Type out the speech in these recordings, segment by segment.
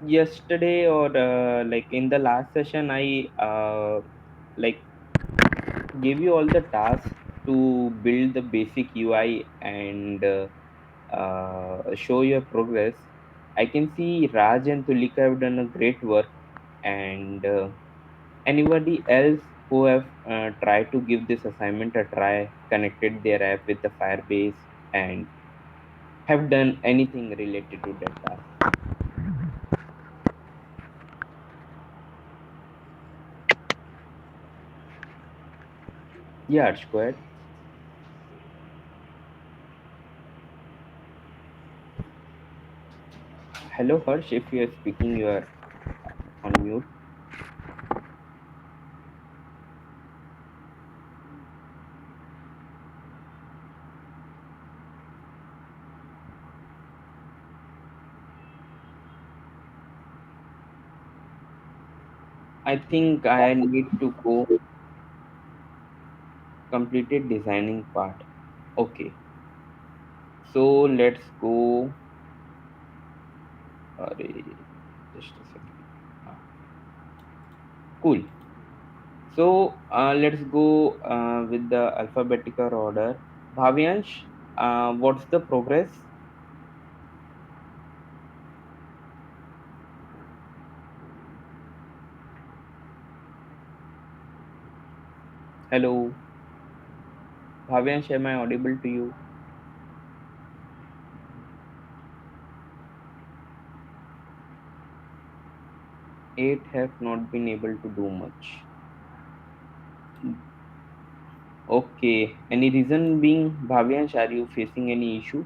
Yesterday or like in the last session, I like gave you all the tasks to build the basic UI and show your progress. I can see Raj and Tulika have done a great work, and anybody else who have tried to give this assignment a try, connected their app with the Firebase, and have done anything related to that task. Yeah, Harsh, go ahead. Hello, Harsh. If you are speaking, you are on mute. I think I need to go completed designing part. Okay, so let's go. Just a second. Ah, cool. So let's go with the alphabetical order. Bhavyansh, what's the progress? Hello, Bhavyansh, am I audible to you? 8 have not been able to do much. Okay, any reason being, Bhavyansh, are you facing any issue?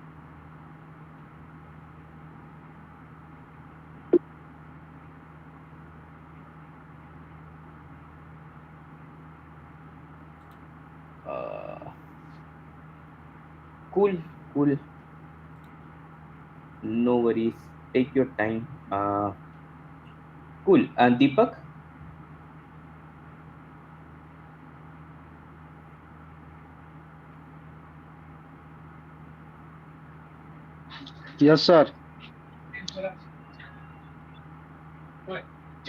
Uh, cool, cool. No worries. Take your time. Cool. Deepak, Yes, sir.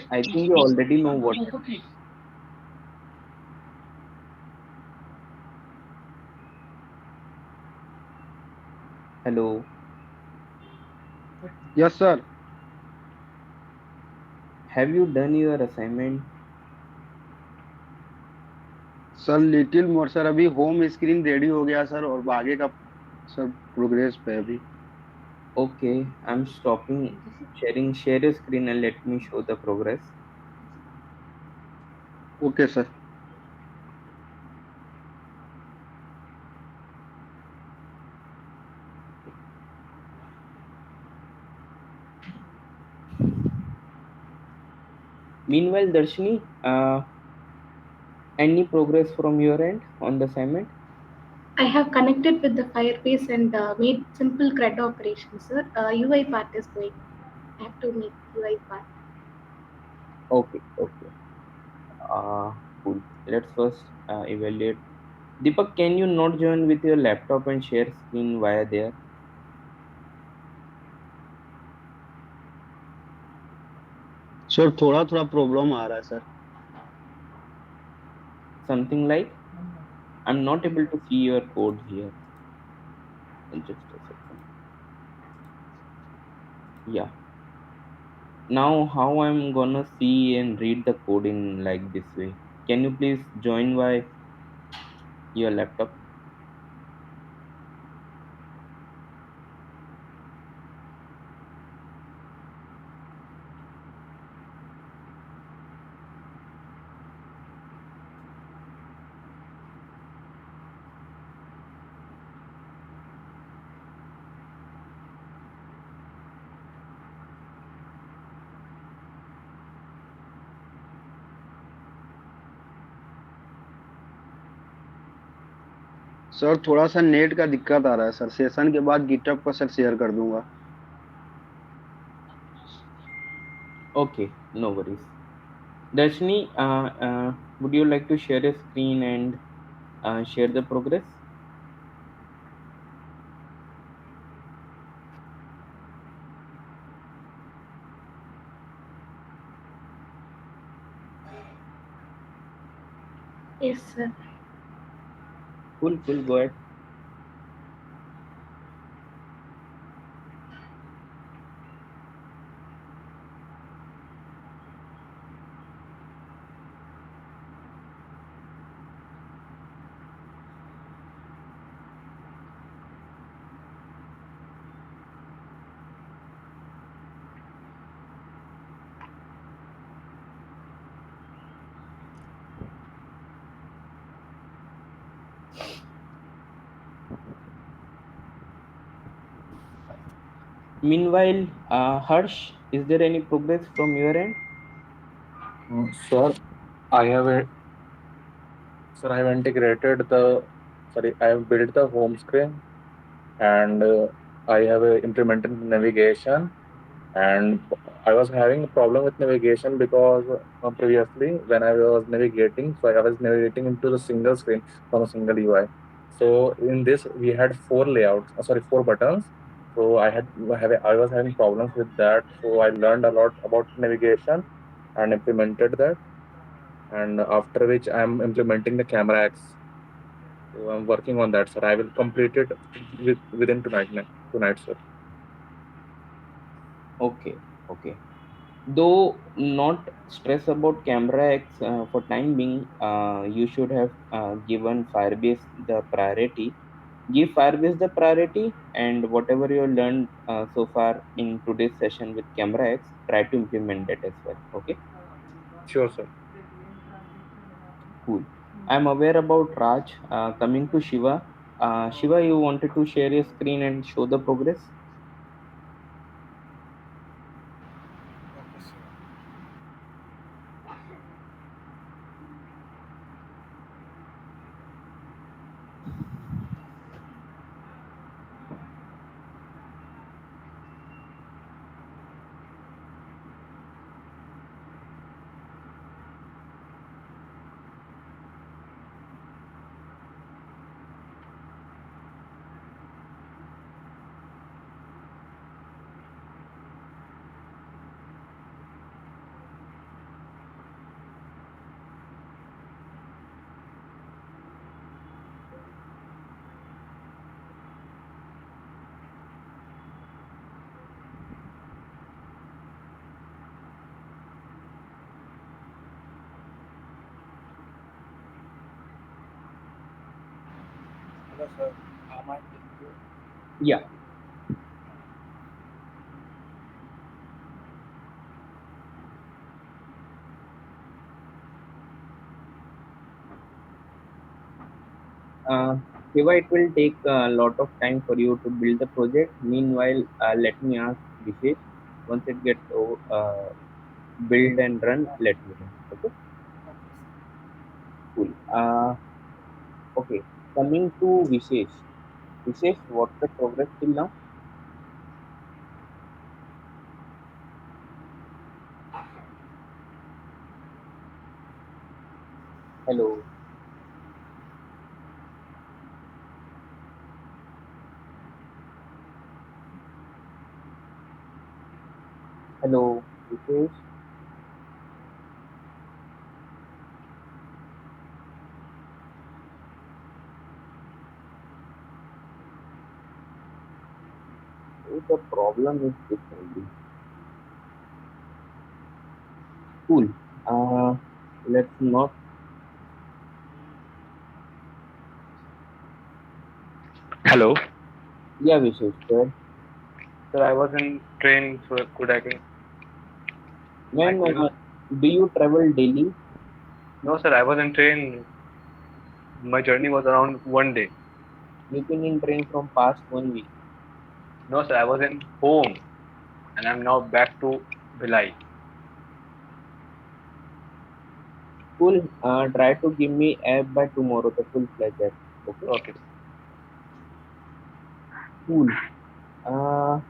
I think you already know what. Hello. Yes, sir. Have you done your assignment? Sir little more sir अभी home screen ready हो गया sir और आगे का sir progress पे अभी। Okay, I'm stopping sharing. Share your screen and let me show the progress. Okay sir. Meanwhile, Darshini, any progress from your end on the assignment? I have connected with the Firebase and made simple CRUD operations, sir. UI part is going on. I have to make UI part. Okay, okay. Cool. Let's first evaluate. Deepak, can you not join with your laptop and share screen via there? Sir थोड़ा थोड़ा problem आ रहा है sir. Something like I'm not able to see your code here. Just a second. Yeah. Now, how I'm gonna see and read the code in like this way? Can you please join by your laptop? Sir थोड़ा सा net का दिक्कत आ रहा है sir, session के बाद GitHub पर sir share कर दूंगा। Okay, no worries. Darshini, would you like to share your screen and share the progress? Yes, sir. Cool, cool. Go ahead. Meanwhile, Harsh, is there any progress from your end? Sir, I have a, sir, I have integrated the, sorry, I have built the home screen, and I have implemented navigation, and I was having a problem with navigation because previously when I was navigating, so I was navigating into the single screen from a single UI. So in this we had four layouts, four buttons. So I was having problems with that. So I learned a lot about navigation and implemented that. And after which I'm implementing the camera X. So I'm working on that, sir. I will complete it within tonight, sir. Okay, okay. Though not stress about Camera X for time being, you should have given Firebase the priority. Give Firebase the priority, and whatever you learned so far in today's session with Camera X, try to implement that as well. Okay, Sure, sir. cool. I'm aware about Raj. Coming to Shiva, Shiva, you wanted to share your screen and show the progress. Okay, sir. Hello, sir. Am I audible? Yeah. Uh, Shiva, it will take a lot of time for you to build the project. Meanwhile, let me ask Vishesh. Once it gets build and run, let me know. Okay, Okay, sir. cool. Okay, coming to Vishesh. Vishesh, what's the progress till now? Hello, hello, Vishesh. Oh, the problem is this only. Cool. Uh, let's not. Hello. Yeah, Vishesh, go ahead. Sir, I was in train, so I When couldn't. do you travel daily? No, sir, I was in train. My journey was around 1 day. You've been in train from past 1 week. No, sir, I was in home, and I'm now back to Bhilai. Cool. Try to give me app by tomorrow, the full fledged app. Okay. Okay. Cool. Uh,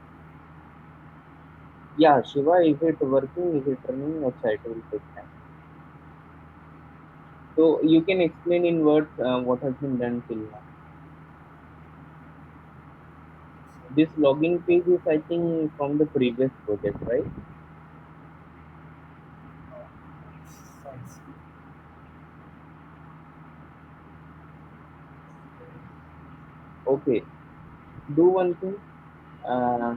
yeah, Shiva, is it working? Is it running? Acha, it will take time. So you can explain in words what has been done till now. So, This login page is, I think, from the previous project, right? uh, it's science. Okay, do one thing. Uh,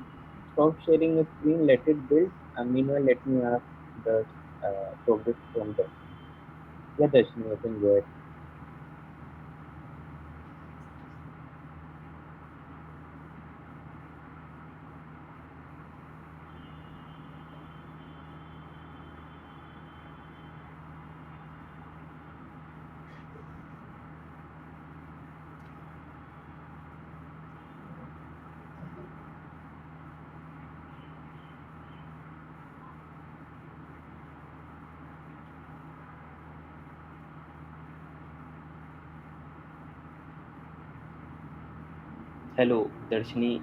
Stop sharing a screen. Let it build. Meanwhile, let me ask the progress from there. Yeah, Darshini, I can go ahead. Hello, Darshini.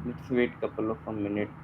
Let's wait couple of a minute.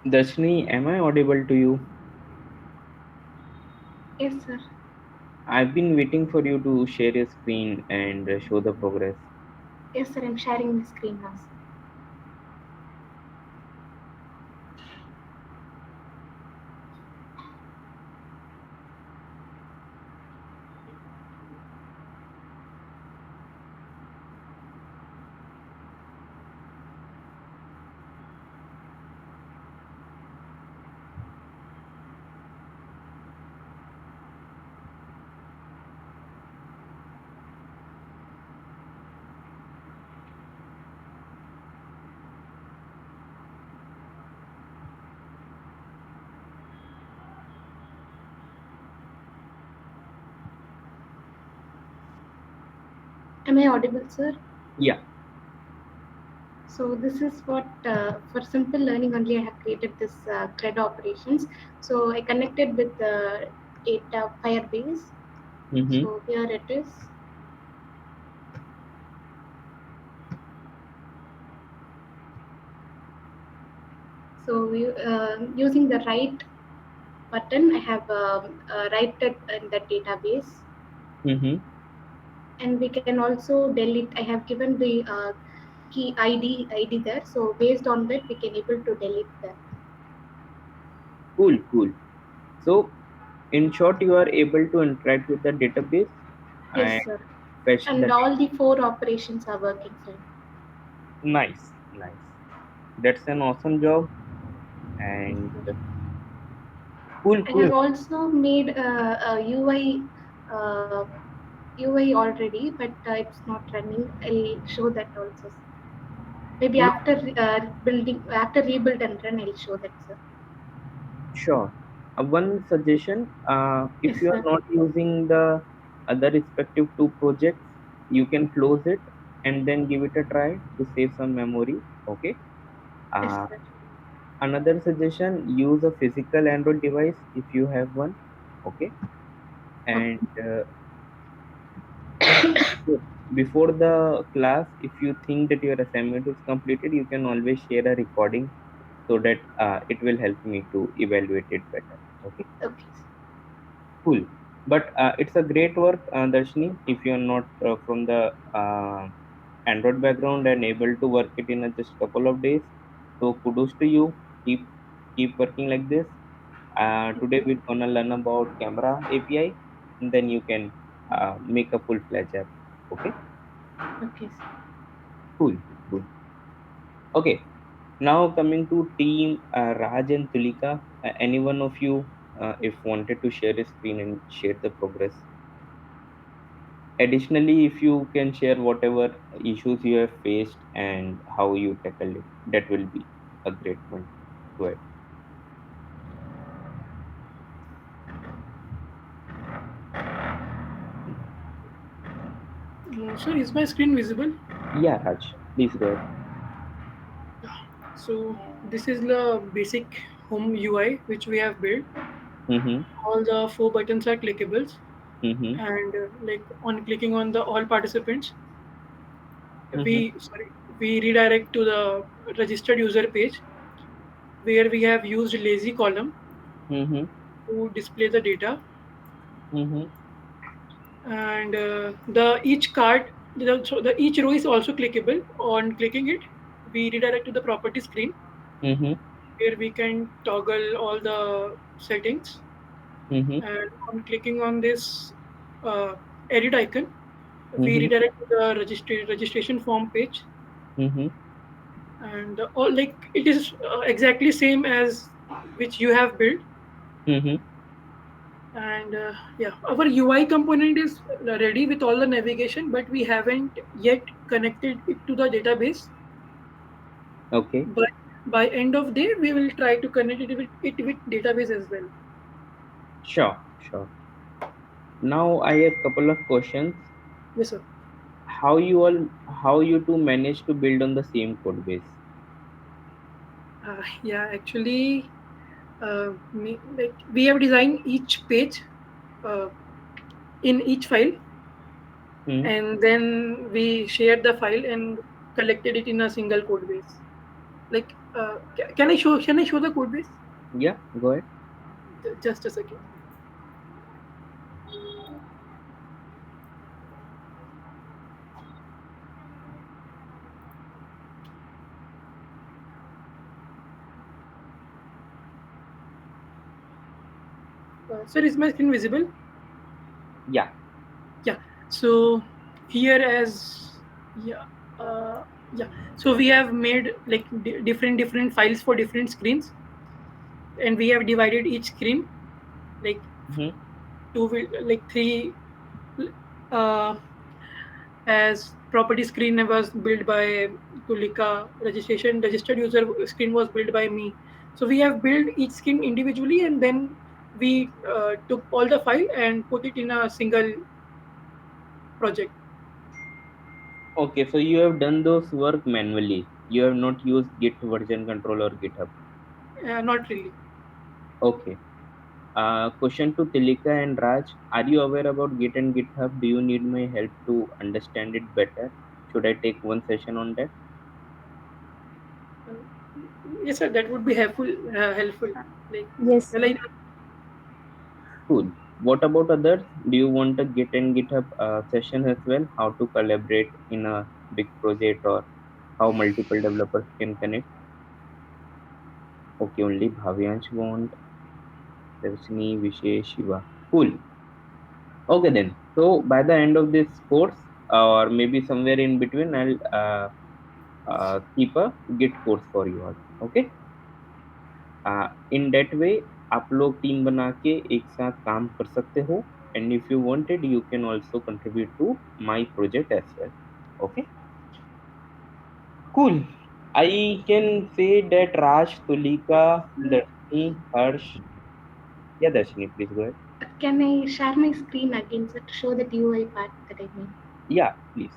Darshini, am I audible to you? Yes, sir. I've been waiting for you to share your screen and show the progress. Yes, sir. I'm sharing the screen now, sir. Am I audible, sir? Yeah. So this is what for simple learning only I have created this CRUD operations. So I connected with the data Firebase. Mm-hmm. So here it is. So using the right button, I have write it in the database, Mm-hmm. and we can also delete. I have given the key ID there. So based on that, we can able to delete that. Cool, cool. So, in short, you are able to interact with the database Yes, and sir. fetch the And data. all the four operations are working fine. Nice, nice. That's an awesome job. Yes, And sir. cool, I cool. have also made a UI already, but it's not running. I'll show that also. Maybe No, after rebuild and run, I'll show that, sir. sure. One suggestion, if Yes, you are sir. not using the other respective two projects, you can close it and then give it a try to save some memory. Okay. Yes, Uh, sir. Another suggestion, use a physical Android device if you have one. Okay. Okay. And before the class, if you think that your assignment is completed, you can always share a recording so that it will help me to evaluate it better. Okay. Okay. Cool. But it's a great work, Darshini. If you're not from the Android background and able to work it in just couple of days, so kudos to you. Keep working like this. Today we're gonna learn about camera API, and then you can make a full-fledged app. Okay. Okay, sir. Cool. Cool. Okay. Now coming to team Raj and Tulika. Any one of you, if wanted to share a screen and share the progress. Additionally, if you can share whatever issues you have faced and how you tackled it, that will be a great one. Go ahead. Sir, is my screen visible? Yeah, Raj, please go ahead. So this is the basic home UI which we have built. Mm-hmm. All the four buttons are clickables, Mm-hmm. and like on clicking on the all participants, Mm-hmm. we redirect to the registered user page where we have used lazy column Mm-hmm. to display the data, Mm-hmm. and the each card so the each row is also clickable. On clicking it, we redirect to the property screen Mm-hmm. where we can toggle all the settings, Mm-hmm. and on clicking on this uh, edit icon, we Mm-hmm. redirect to the registration form page, Mm-hmm. and all like it is exactly same as which you have built. Mm-hmm. And yeah, our UI component is ready with all the navigation, but we haven't yet connected it to the database. Okay. But by end of day, we will try to connect it with database as well. Sure. Sure. Now I have couple of questions. Yes, sir. How you two manage to build on the same code base? Yeah, actually, like we have designed each page uh, in each file, Hmm. and then we shared the file and collected it in a single code base. Like, can I show the code base? Yeah. Go ahead. Just a second. Sir, is my screen visible? Yeah. Yeah. So here as yeah uh, yeah. So we have made like different files for different screens, and we have divided each screen like Mm-hmm. like three, uh, as property screen was built by Tulika, registration registered user screen was built by me. So we have built each screen individually, and then we took all the file and put it in a single project. Okay, so you have done those work manually. You have not used Git version control or GitHub. Not really. Okay. Question to Tilika and Raj. Are you aware about Git and GitHub? Do you need my help to understand it better? Should I take one session on that? Uh, yes, sir. That would be helpful. Helpful. Like, Yes, well, sir. Cool. What about others? Do you want a Git and GitHub session as well? How to collaborate in a big project or how multiple developers can connect? Okay, only Bhavyansh want. Darshini, Vishesh, Shiva. Cool. Okay then. So by the end of this course, or maybe somewhere in between, I'll keep a Git course for you all. Okay. In that way, आप लोग team बना के एक साथ काम कर सकते हो. And if you wanted, you can also contribute to my project as well. Okay. Cool. I can say that Raj, Tulika, Darshini, Harsh. Yeah, Darshini, please go ahead. Can I share my screen again, sir, to show that UI part that I mean? Yeah, please.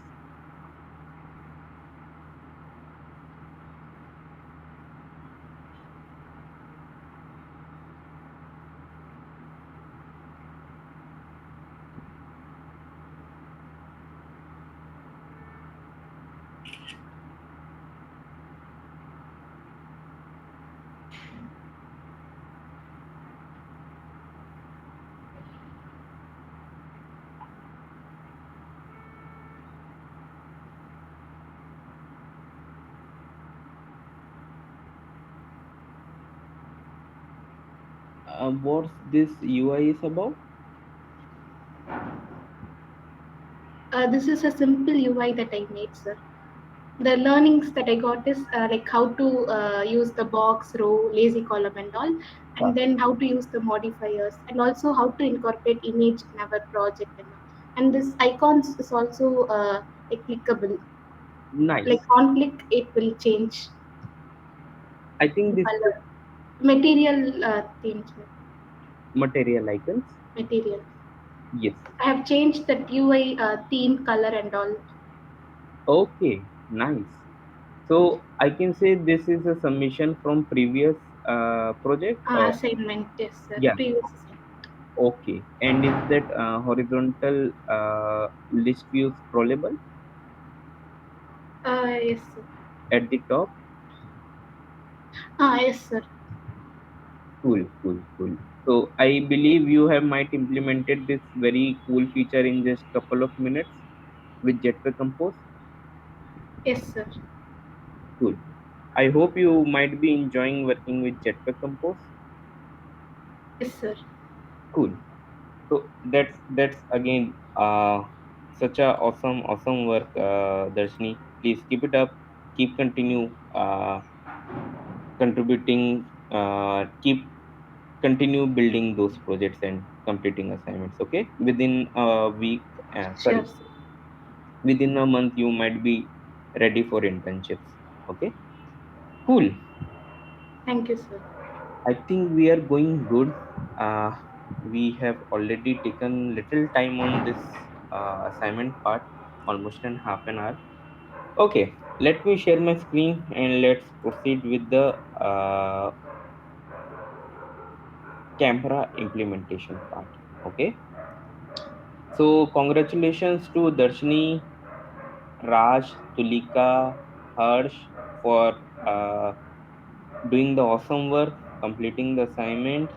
What's this UI is about? This is a simple UI that I made, sir. The learnings that I got is like how to use the box, row, lazy column, and all, Ah, and then how to use the modifiers, and also how to incorporate image in our project and all. And this icons is also like clickable. Like nice. on click, it will change I think the this is color. Material themes, material icons. material. Yes. I have changed the UI theme, color, and all. Okay, nice. So I can say this is a submission from previous project or Assignment, yes, sir. yeah. Previous assignment. Okay. And is that horizontal list view scrollable Yes, sir. at the top? Yes, sir. Cool, cool, cool. So I believe you have might implemented this very cool feature in just couple of minutes with Jetpack Compose. Yes, sir. Cool. I hope you might be enjoying working with Jetpack Compose. Yes, sir. Cool. So that's again such a awesome work, Darshini. Please keep it up. Keep continue contributing. Keep continue building those projects and completing assignments. Okay, within a week. Sure, Sorry, sir. within a month you might be ready for internships. Okay, cool. Thank you, sir. I think we are going good. Uh, we have already taken little time on this assignment part, almost in half an hour. Okay, let me share my screen and let's proceed with the Canberra implementation part. Okay, so congratulations to Darshini, Raj, Tulika, Harsh for doing the awesome work, completing the assignment,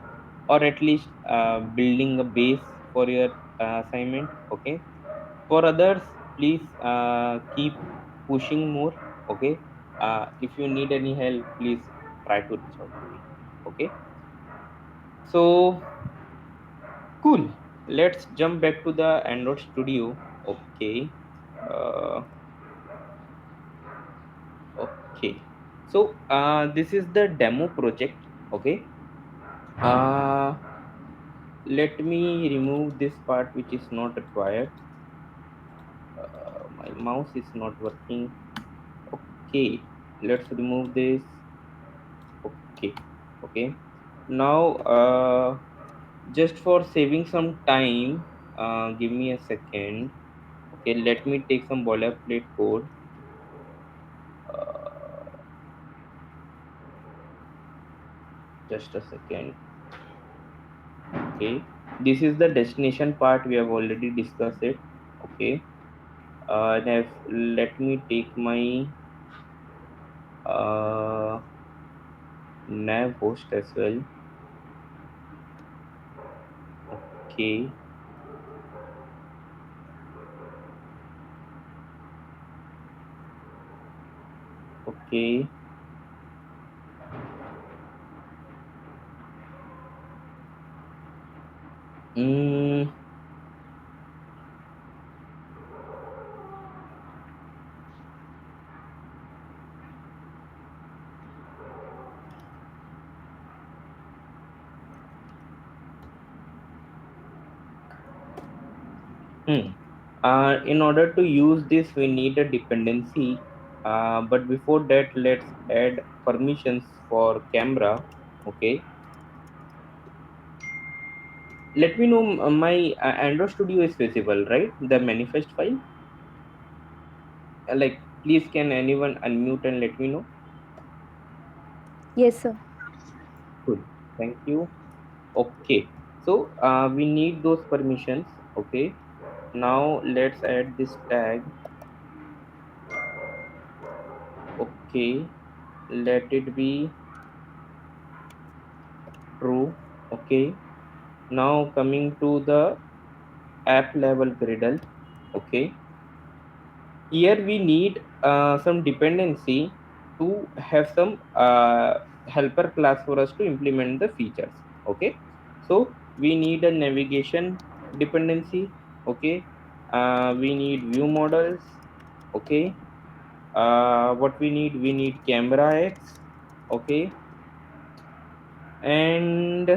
or at least building a base for your assignment. Okay. For others, please keep pushing more. Okay. If you need any help, please try to reach out to me. Okay. So cool. Let's jump back to the Android Studio. Okay. Uh, okay. So this is the demo project. Okay. Uh, Let me remove this part which is not required. My mouse is not working. Okay, let's remove this. Okay, okay. Now, just for saving some time, give me a second. Okay, let me take some boilerplate code. Uh, just a second. Okay, this is the destination part. We have already discussed it. Okay, let me take my uh, nav host as well. Okay, okay. Mm, hmm. In order to use this, we need a dependency. But before that, let's add permissions for camera. Okay, let me know my Android Studio is visible, right? The manifest file. Like, please, can anyone unmute and let me know? Yes, sir. Cool. Thank you. Okay. So we need those permissions. Okay. Now let's add this tag. Okay. Let it be true. Okay. Now coming to the app level Gradle. Okay. Here we need some dependency to have some helper class for us to implement the features. Okay, so we need a navigation dependency. Okay, we need view models. Okay, what we need camera x. Okay, and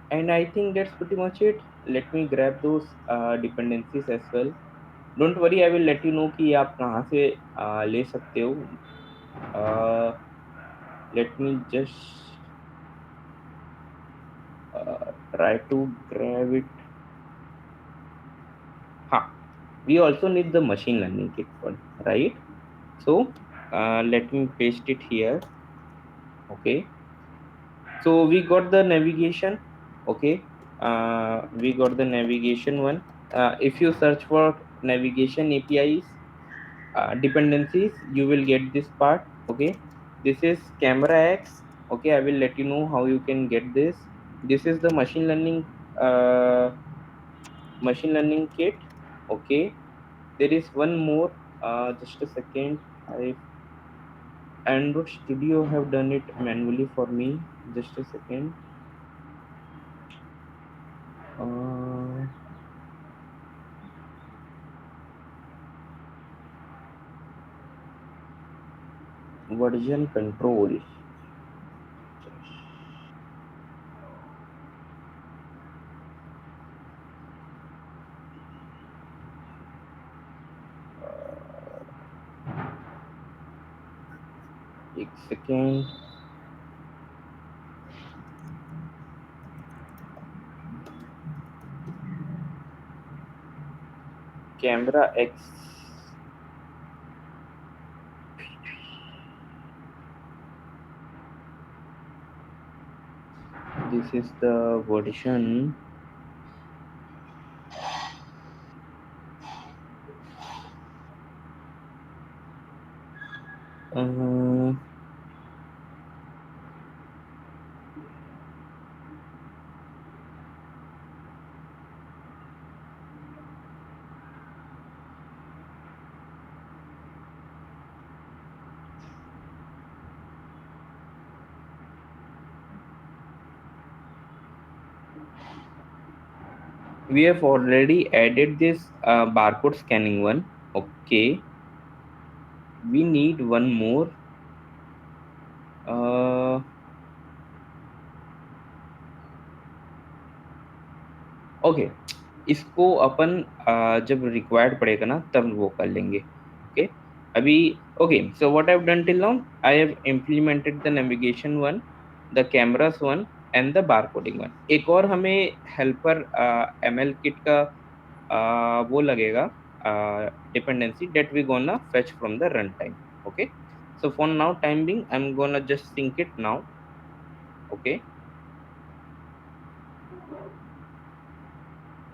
and I think that's pretty much it. Let me grab those dependencies as well. Don't worry, I will let you know कि आप कहाँ से ले सकते हो. Let me just try to grab it. हाँ, we also need the machine learning kit one, right? So let me paste it here. Okay, so we got the navigation. Okay, we got the navigation one. If you search for navigation APIs dependencies, you will get this part. Okay, this is camera x. Okay, I will let you know how you can get this. This is the machine learning kit. Okay, there is one more. Just a second. I Android Studio have done it manually for me. Just a second. uh, Version control. एक second. Camera X. This is the version. uh, we have already added this barcode scanning one. Okay, we need one more. uh, okay, इसको अपन जब required पड़ेगा ना तब वो कर लेंगे. Okay, अभी okay. So what I have done till now, I have implemented the navigation one, the cameras one and the bar coding one. एक और हमें हेल्पर एमएल किट का वो लगेगा dependency that we gonna fetch from the runtime. Okay, so for now time being I'm gonna just sync it now. Okay,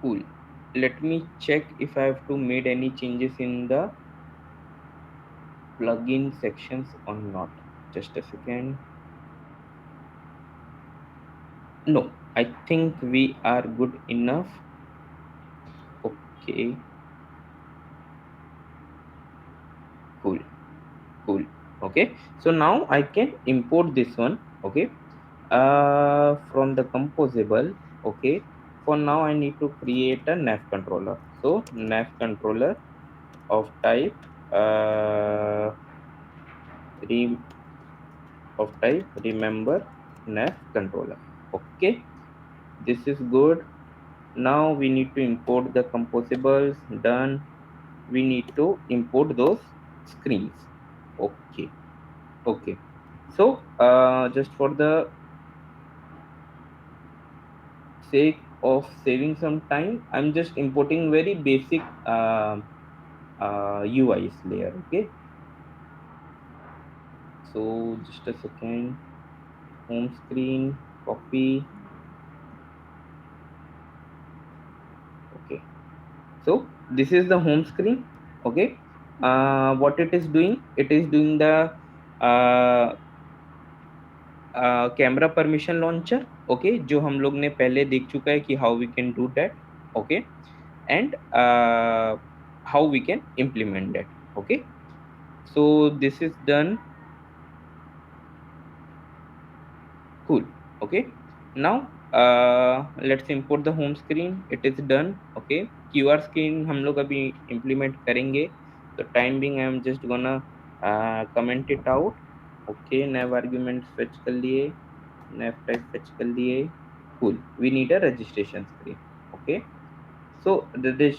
cool. Let me check if I have to made any changes in the plugin sections or not. Just a second. No, I think we are good enough. Okay, cool. Okay, so now I can import this one. Okay, from the composable. Okay, for now I need to create a nav controller. So nav controller of type remember nav controller. Okay, this is good. Now we need to import the composables. Done. We need to import those screens. Okay. So just for the sake of saving some time, I'm just importing very basic UIs layer. Okay. So just a second. Home screen, copy. Okay. So this is the home screen. Okay. What it is doing? It is doing the uh, camera permission launcher, okay, जो हम लोग ने पहले देख चुका है कि how we can do that, okay, and how we can implement that, okay. So this is done. Cool. Okay. Now let's import the home screen. It is done. Okay. QR screen हम लोग अभी implement करेंगे. So time being I am just gonna comment it out. Okay. nav argument fetch कर लिए, nav type fetch कर लिए. Cool. We need a registration screen. Okay. So the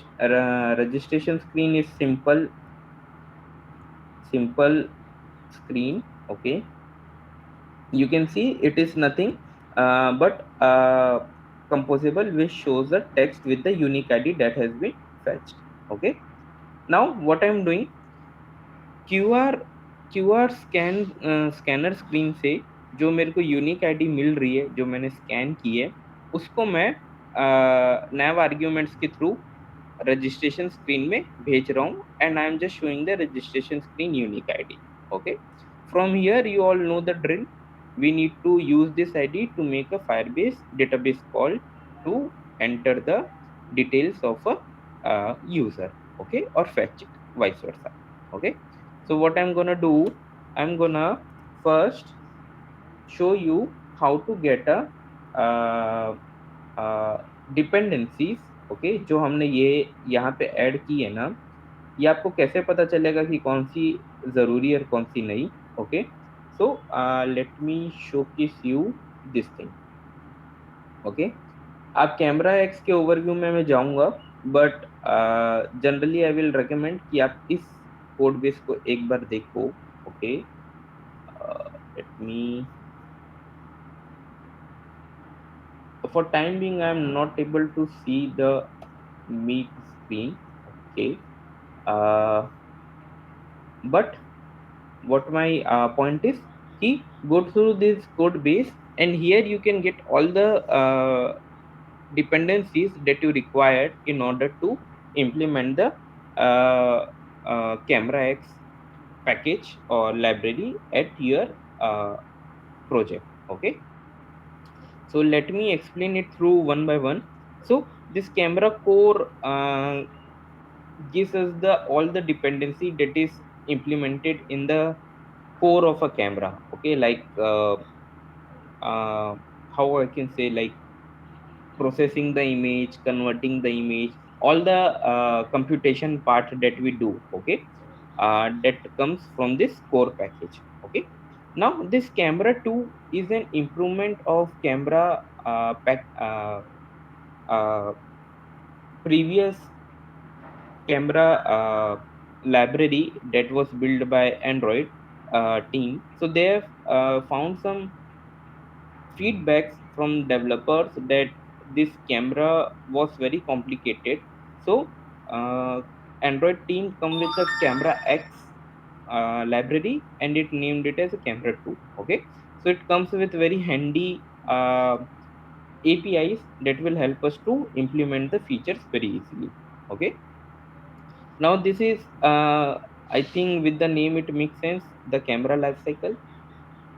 registration screen is simple screen. Okay. You can see it is nothing but composable, which shows the text with the unique ID that has been fetched. Okay. Now what I'm doing, QR scanner screen से जो मेरे को unique ID मिल रही है, जो मैंने scan की है, उसको मैं नैव आर्ग्यूमेंट्स के थ्रू रजिस्ट्रेशन स्क्रीन में भेज रहा हूँ, and I am just showing the registration screen unique ID. Okay. From here you all know the drill. We need to use this ID to make a Firebase database call to enter the details of a user, okay, or fetch it, vice versa. Okay. So what I'm gonna do, I'm gonna first show you how to get a dependencies, okay, जो हमने ये यहाँ पे add की है ना, ये आपको कैसे पता चलेगा कि कौन सी जरूरी है और कौन सी नहीं. Okay. So let me showcase you this thing. Okay. आप कैमरा एक्स के ओवरव्यू में मैं जाऊंगा, but generally I will recommend कि आप इस कोड बेस को एक बार देखो. Okay. Let me, for time being I am not able to see the meet screen. Okay. But what my point is, he go through this code base, and here you can get all the dependencies that you required in order to implement the camera x package or library at your project. Okay. So let me explain it through one by one. So this camera core gives us all the dependency that is implemented in the core of a camera. Okay. Like how I can say, like processing the image, converting the image, all the computation part that we do. Okay. That comes from this core package. Okay. Now this camera 2 is an improvement of camera previous camera library that was built by Android team. So they have found some feedbacks from developers that this camera was very complicated. So Android team come with a camera X library, and it named it as a camera 2. Okay. So it comes with very handy APIs that will help us to implement the features very easily. Okay. Now this is I think with the name it makes sense, the camera lifecycle.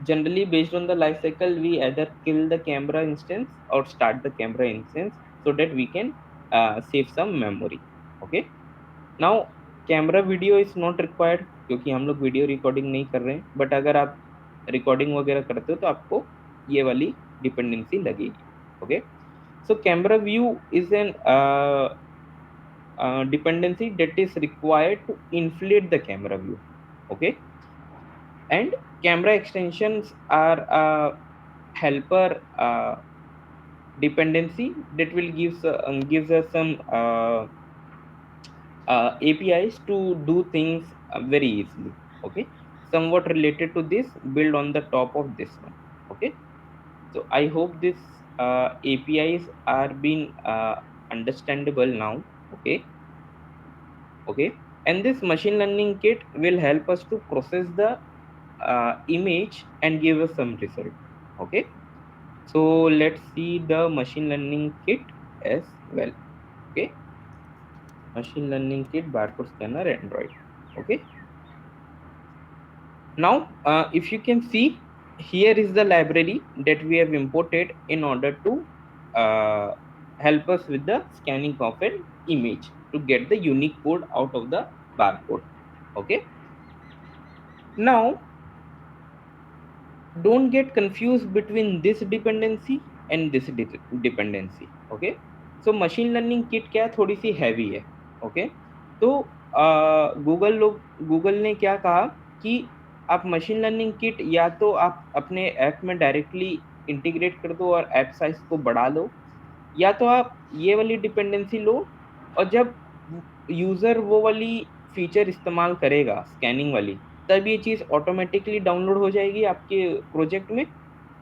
Generally based on the lifecycle, we either kill the camera instance or start the camera instance so that we can save some memory. Okay. Now camera video is not required, क्योंकि हम लोग video recording नहीं कर रहे हैं, but अगर आप recording वगैरह करते हो तो आपको ये वाली डिपेंडेंसी लगेगी. Okay. So camera view is an dependency that is required to inflate the camera view. Okay. And camera extensions are a helper dependency that will gives us some APIs to do things very easily. Okay. somewhat related to this build on the top of this one. Okay, so I hope this APIs are being understandable now. Okay, okay, and this machine learning kit will help us to process the image and give us some result. Okay, so let's see the machine learning kit as well. Okay, machine learning kit barcode scanner Android. Okay, now if you can see, here is the library that we have imported in order to uh, help us with the scanning of an image to get the unique code out of the barcode. Okay, now don't get confused between this dependency and this dependency. Okay, so machine learning kit क्या है, थोड़ी सी heavy है. Okay, तो Google ने क्या कहा कि आप मशीन लर्निंग किट या तो आप अपने ऐप में डायरेक्टली इंटीग्रेट कर दो और ऐप साइज को बढ़ा लो, या तो आप ये वाली डिपेंडेंसी लो और जब यूजर वो वाली फीचर इस्तेमाल करेगा स्कैनिंग वाली, तब ये चीज ऑटोमेटिकली डाउनलोड हो जाएगी आपके प्रोजेक्ट में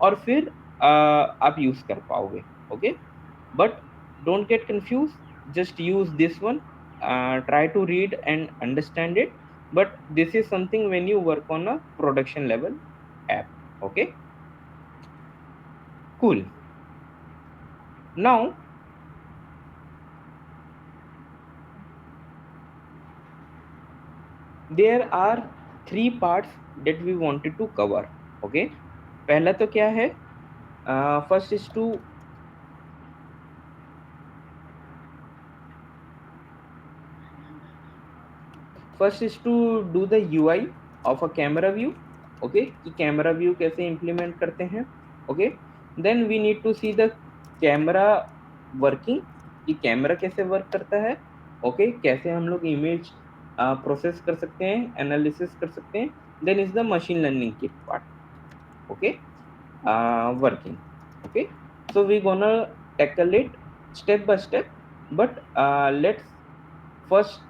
और फिर आप यूज कर पाओगे. Okay, but don't get confuse, just use this one, try to read and understand it, but this is something when you work on a production level app. Okay, cool. Now there are three parts that we wanted to cover. Okay, पहला तो क्या है, first is to do the UI of a camera view. Okay, कि camera view कैसे implement करते हैं. Okay, then we need to see the camera working, कि camera कैसे वर्क करता है. ओके, कैसे हम लोग इमेज प्रोसेस कर सकते हैं, एनालिसिस कर सकते हैं. Then is the machine learning kit part. Okay, working. Okay, so we gonna tackle it step by step, but let's first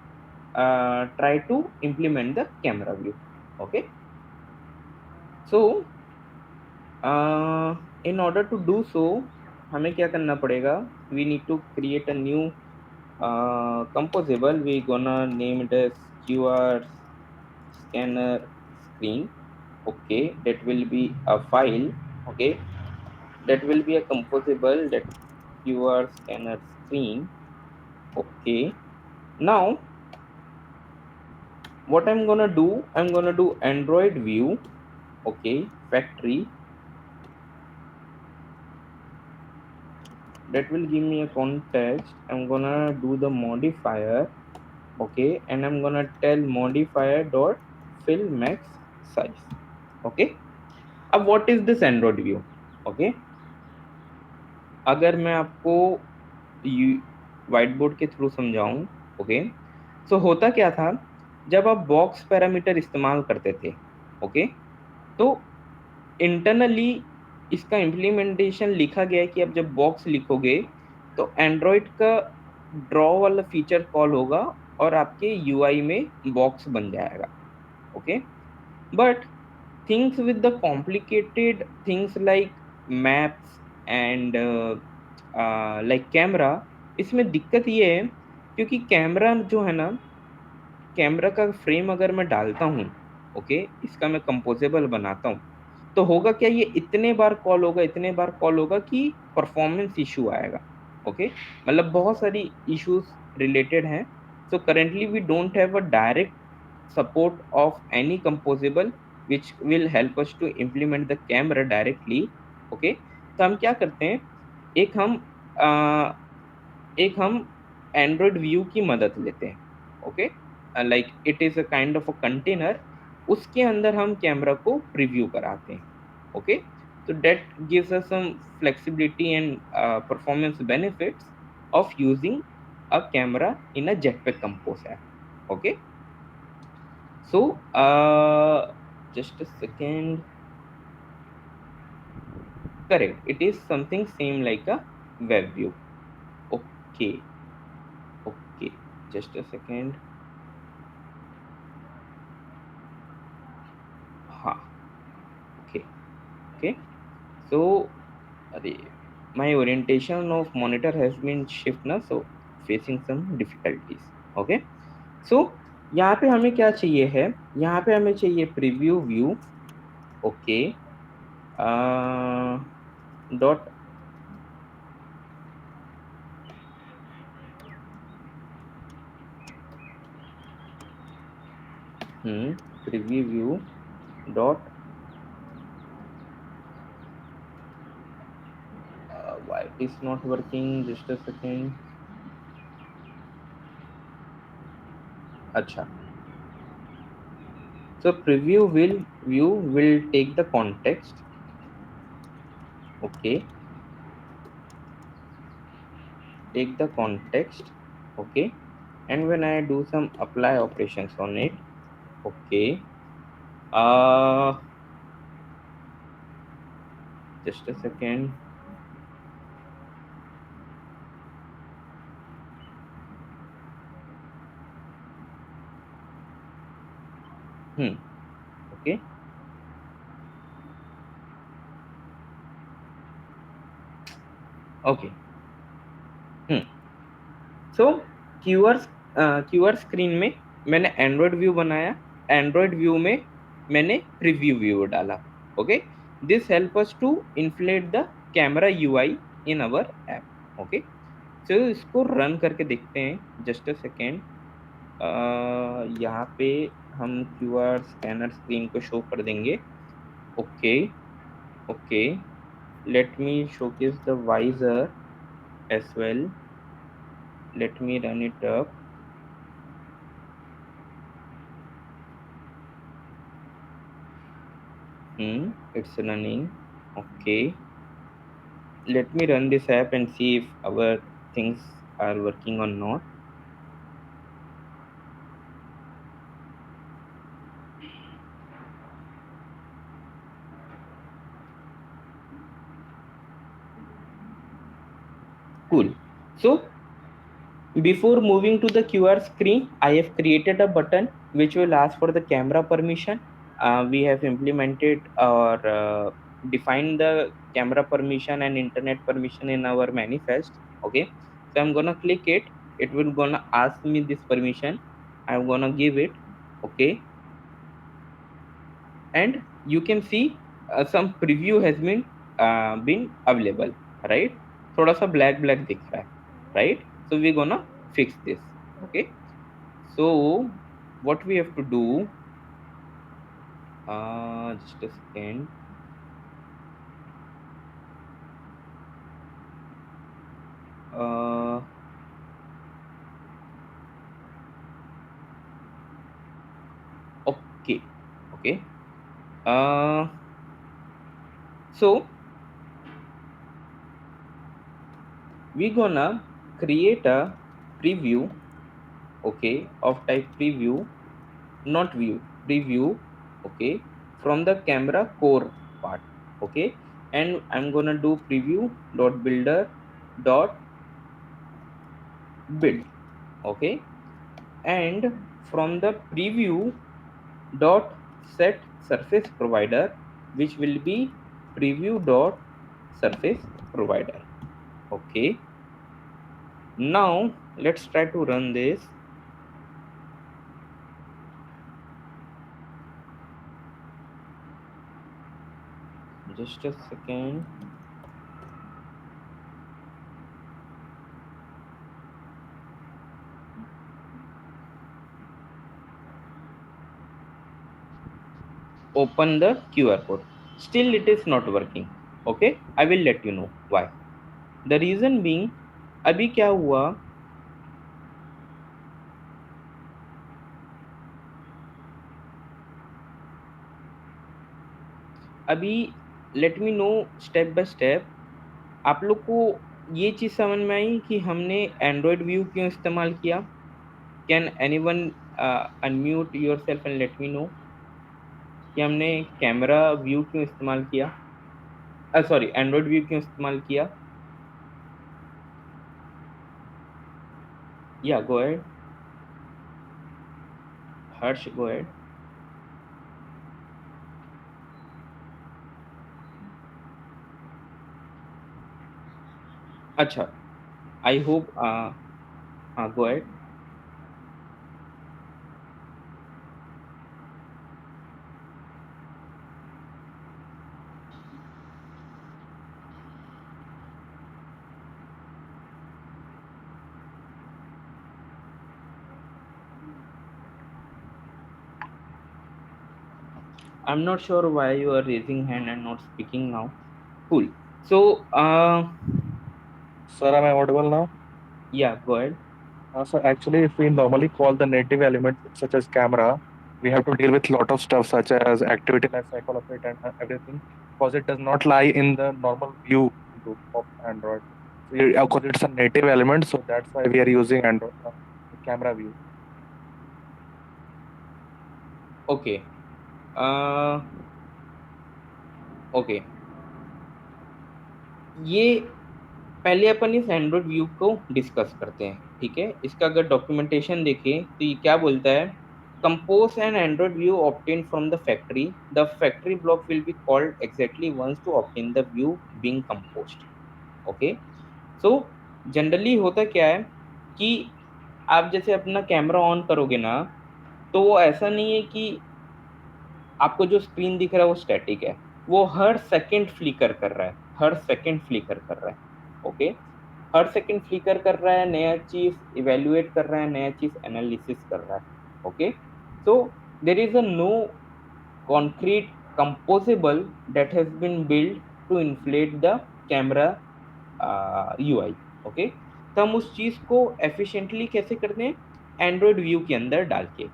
try to implement the camera view. Okay, so in order to do so हमें क्या करना पड़ेगा, we need to create a new composable. We gonna name it as QR scanner screen. Okay, that will be a file. Okay, that will be a composable, that QR scanner screen. Okay, now what I'm gonna do, I'm gonna do Android view. Okay, factory, that will give me a context. I'm gonna do the modifier. Okay, and I'm gonna tell modifier dot fill max size. Okay, अब what is this Android view? Okay, अगर मैं आपको white board के through समझाऊं. Okay, सो होता क्या था, जब आप बॉक्स पैरामीटर इस्तेमाल करते थे. ओके, तो इंटरनली इसका इम्प्लीमेंटेशन लिखा गया है कि अब जब बॉक्स लिखोगे तो एंड्रॉयड का ड्रॉ वाला फीचर कॉल होगा और आपके यूआई में बॉक्स बन जाएगा. Okay, but things with the complicated things like maps and like camera, इसमें दिक्कत ये है क्योंकि कैमरा जो है ना, कैमरा का फ्रेम अगर मैं डालता हूँ, ओके, इसका मैं कंपोजेबल बनाता हूँ, तो होगा क्या, ये इतने बार कॉल होगा कि परफॉर्मेंस इशू आएगा. ओके, मतलब बहुत सारी इश्यूज रिलेटेड हैं. So currently we don't have a direct support of any composable which will help us to implement the camera directly. Okay, तो हम क्या करते हैं, एक हम Android view की मदद लेते हैं. Okay, like it is a kind of a container, उसके अंदर हम कैमरा को प्रीव्यू कराते हैं. Okay, so that gives us some flexibility and performance benefits of using a camera in a Jetpack Compose app. Okay, so just a second. Correct, it is something same like a web view. Okay, just a second. Okay. So my orientation of monitor has been shift now, so facing some difficulties. Okay. So यहाँ पे हमें क्या चाहिए है, यहाँ पे हमें चाहिए preview view. Okay. Dot preview view dot why it is not working, just a second. अच्छा. So preview view will take the context. Okay. Take the context. Okay. And when I do some apply operations on it. Okay. Just a second. Okay. Okay. So QR screen में मैंने Android view बनाया. Android view में मैंने preview view डाला. Okay. This help us to inflate the camera UI in our app. Okay. So इसको run करके देखते हैं. Just a second. यहाँ पे हम क्यूआर स्कैनर स्क्रीन को शो कर देंगे. Okay. Okay. Let me showcase the visor as well. Let me run it up. It's running. Okay. Let me run this app and see if our things are working or not. Cool. So before moving to the QR screen, I have created a button which will ask for the camera permission. We have implemented or defined the camera permission and internet permission in our manifest. Okay. So I'm gonna click it. It will gonna ask me this permission. I'm gonna give it. Okay. And you can see some preview has been available, right? थोड़ा सा black दिख रहा है, right? So we're gonna fix this. Okay. So what we have to do, just a second. Okay. Okay. So we're gonna create a preview, okay, of type preview, not view, preview, okay, from the camera core part. Okay. And I'm gonna do preview dot builder dot build. Okay. And from the preview dot set surface provider, which will be preview dot surface provider. Okay. Now let's try to run this. Just a second. Open the QR code. Still it is not working. Okay. I will let you know why. The reason being, अभी क्या हुआ, अभी late me no step by step. आप लोग को ये चीज़ समझ में आई कि हमने एंड्रॉयड व्यू क्यों इस्तेमाल किया? Can anyone unmute yourself and let me no कि हमने कैमरा व्यू क्यों इस्तेमाल किया, सॉरी एंड्रॉयड व्यू क्यों इस्तेमाल किया? या गो अहेड. हर्ष, गो अहेड. अच्छा, आई होप हाँ, go ahead. I'm not sure why you are raising hand and not speaking now. Cool. So, Sir, am I audible now? yeah, go ahead. So actually, if we normally call the native element such as camera, we have to deal with lot of stuff such as activity life cycle of it and everything, because it does not lie in the normal view of Android. Because it's a native element, so that's why we are using Android camera view. Okay. Uh, okay. ये पहले अपन इस Android view को discuss करते हैं, ठीक है. इसका अगर डॉक्यूमेंटेशन देखें तो ये क्या बोलता है, compose an Android view obtain from the factory block will be called exactly once to obtain the view being composed. Okay. So generally होता क्या है कि आप जैसे अपना कैमरा ऑन करोगे ना, तो वो ऐसा नहीं है कि आपको जो स्क्रीन दिख रहा है वो स्टैटिक है, वो हर सेकंड फ्लिकर कर रहा है, हर सेकंड फ्लिकर कर रहा है. ओके. हर सेकंड फ्लिकर कर रहा है, नया चीज इवेल्युएट कर रहा है, नया चीज एनालिसिस कर रहा है. Okay. So there is a no concrete composable that has been built to inflate the camera UI. Okay. तो हम उस चीज को एफिशिएंटली कैसे करते हैं, एंड्रॉइड व्यू के अंदर डाल के,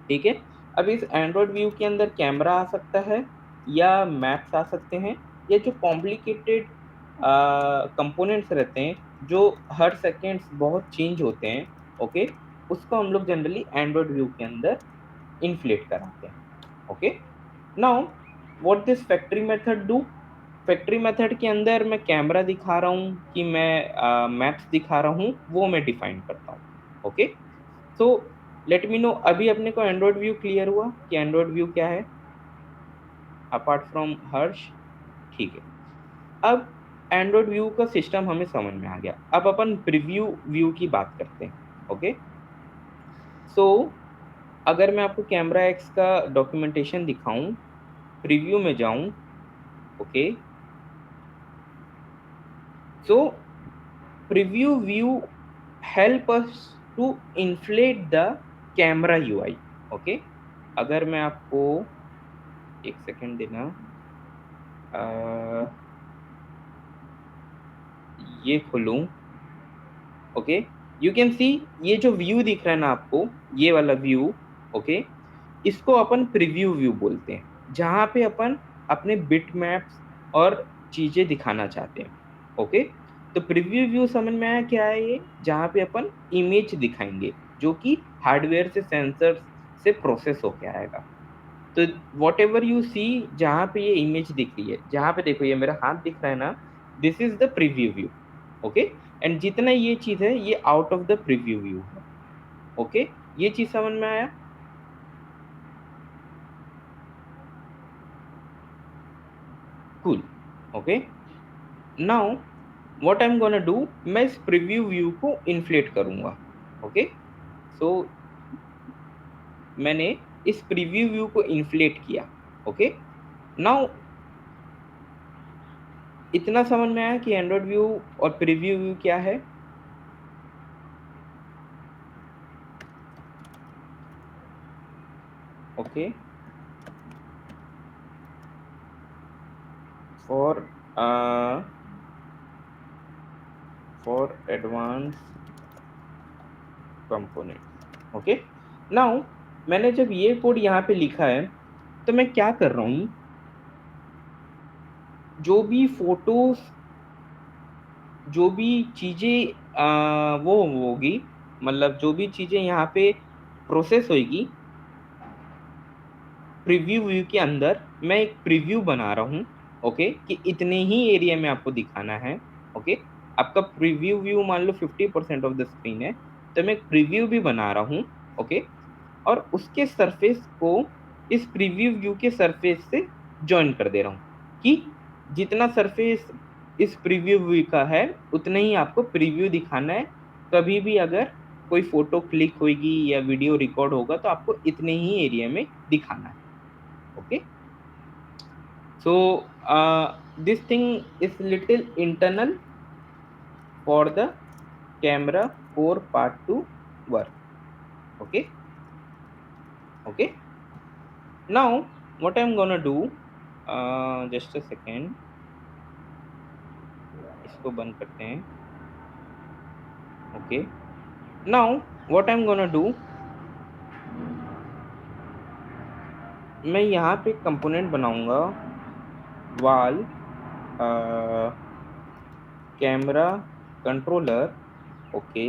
ठीक है. अब इस एंड्रॉइड व्यू के अंदर कैमरा आ सकता है, या मैप्स आ सकते हैं, या जो कॉम्प्लिकेटेड कंपोनेंट्स रहते हैं जो हर सेकेंड्स बहुत चेंज होते हैं. ओके. उसको हम लोग जनरली एंड्रॉइड व्यू के अंदर इन्फ्लेट कराते हैं. Okay. Now what this factory method do, factory method के अंदर मैं कैमरा दिखा रहा हूँ कि मैं मैप्स दिखा रहा हूँ, वो मैं डिफाइन करता हूँ. Okay. So let me no, अभी अपने को एंड्रॉइड व्यू क्लियर हुआ कि एंड्रॉइड व्यू क्या है, अपार्ट फ्रॉम हर्ष. ठीक है. अब एंड्रॉइड व्यू का सिस्टम हमें समझ में आ गया. अब अपन प्रीव्यू व्यू की बात करते हैं. ओके. सो अगर मैं आपको कैमरा एक्स का डॉक्यूमेंटेशन दिखाऊं, प्रीव्यू में जाऊं. Okay. So preview view help us to inflate the camera UI. Okay. अगर मैं आपको एक सेकेंड देना, ये खोलूं. ओके. यू कैन सी ये जो व्यू दिख रहा है ना आपको, ये वाला व्यू. ओके. इसको अपन प्रीव्यू व्यू बोलते हैं, जहाँ पे अपन अपने बिट मैप्स और चीजें दिखाना चाहते हैं. ओके. तो प्रीव्यू व्यू समझ में आया क्या है, ये जहाँ पे अपन इमेज दिखाएंगे जो कि हार्डवेयर से सेंसर से प्रोसेस होके आएगा. तो वॉट एवर यू सी, जहाँ पे ये इमेज दिख रही है, जहाँ पे देखो ये मेरा हाथ दिख रहा है ना, this is the preview view. Okay. And जितना ये चीज है ये out of the preview view है. ओके. ये चीज समझ में आया. Cool. Okay. Now what I am gonna do, मैं इस प्रीव्यू व्यू को इन्फ्लेट करूंगा. ओके. सो मैंने इस प्रीव्यू व्यू को इन्फ्लेट किया. ओके. नाउ इतना समझ में आया कि एंड्रॉइड व्यू और प्रीव्यू व्यू क्या है. Okay. For advance component. Okay. Now मैंने जब ये कोड यहाँ पे लिखा है, तो मैं क्या कर रहा हूँ, जो भी फोटोज, जो भी चीजें वो होगी, मतलब जो भी चीजें यहाँ पे प्रोसेस होगी प्रीव्यू व्यू के अंदर, मैं एक प्रीव्यू बना रहा हूँ. ओके. कि इतने ही एरिया में आपको दिखाना है. ओके. आपका प्रीव्यू व्यू मान लो 50% ऑफ द स्क्रीन है, तो मैं एक प्रीव्यू भी बना रहा हूँ. ओके. और उसके सरफेस को इस प्रीव्यू व्यू के सरफेस से ज्वाइन कर दे रहा हूँ, कि जितना सरफेस इस प्रीव्यू व्यू का है उतना ही आपको प्रीव्यू दिखाना है। कभी भी अगर कोई फोटो क्लिक होगी या वीडियो रिकॉर्ड होगा तो आपको इतने ही एरिया में दिखाना है। Okay, so this thing is little internal for the camera 4 part 2 work. Okay, okay, now what I'm gonna do, just a second, इसको बंद करते हैं। Okay, now what I'm gonna do, मैं यहाँ पे कंपोनेंट बनाऊंगा val camera controller, okay,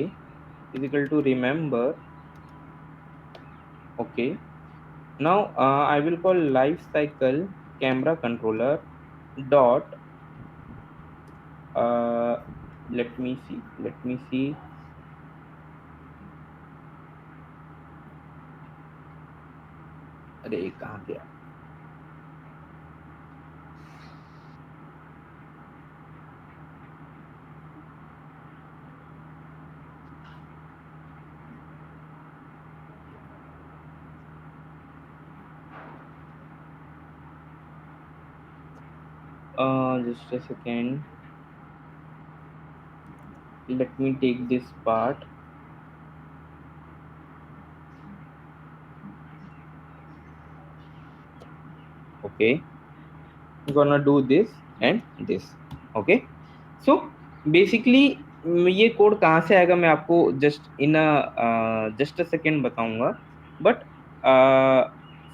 is equal to remember. Okay, now I will call life cycle camera controller dot let me see अरे कहाँ गया, just a second, let me take this part. Okay, I'm gonna do this and this. Okay, so basically ये code कहाँ से आएगा मैं आपको just a second बताऊंगा, but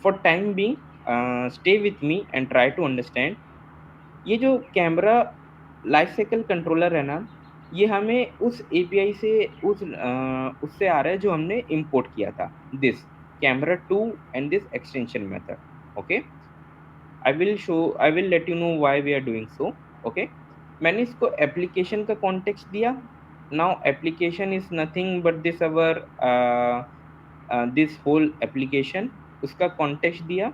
for time being stay with me and try to understand. ये जो camera life cycle controller है ना, ये हमें उस एपीआई से उससे आ रहा है जो हमने इंपोर्ट किया था, this camera 2 and this extension method. Okay, I will let you know why we are doing so. Okay, मैंने इसको एप्लीकेशन का कॉन्टेक्स्ट दिया। Now application is nothing but this our this whole application, उसका context दिया।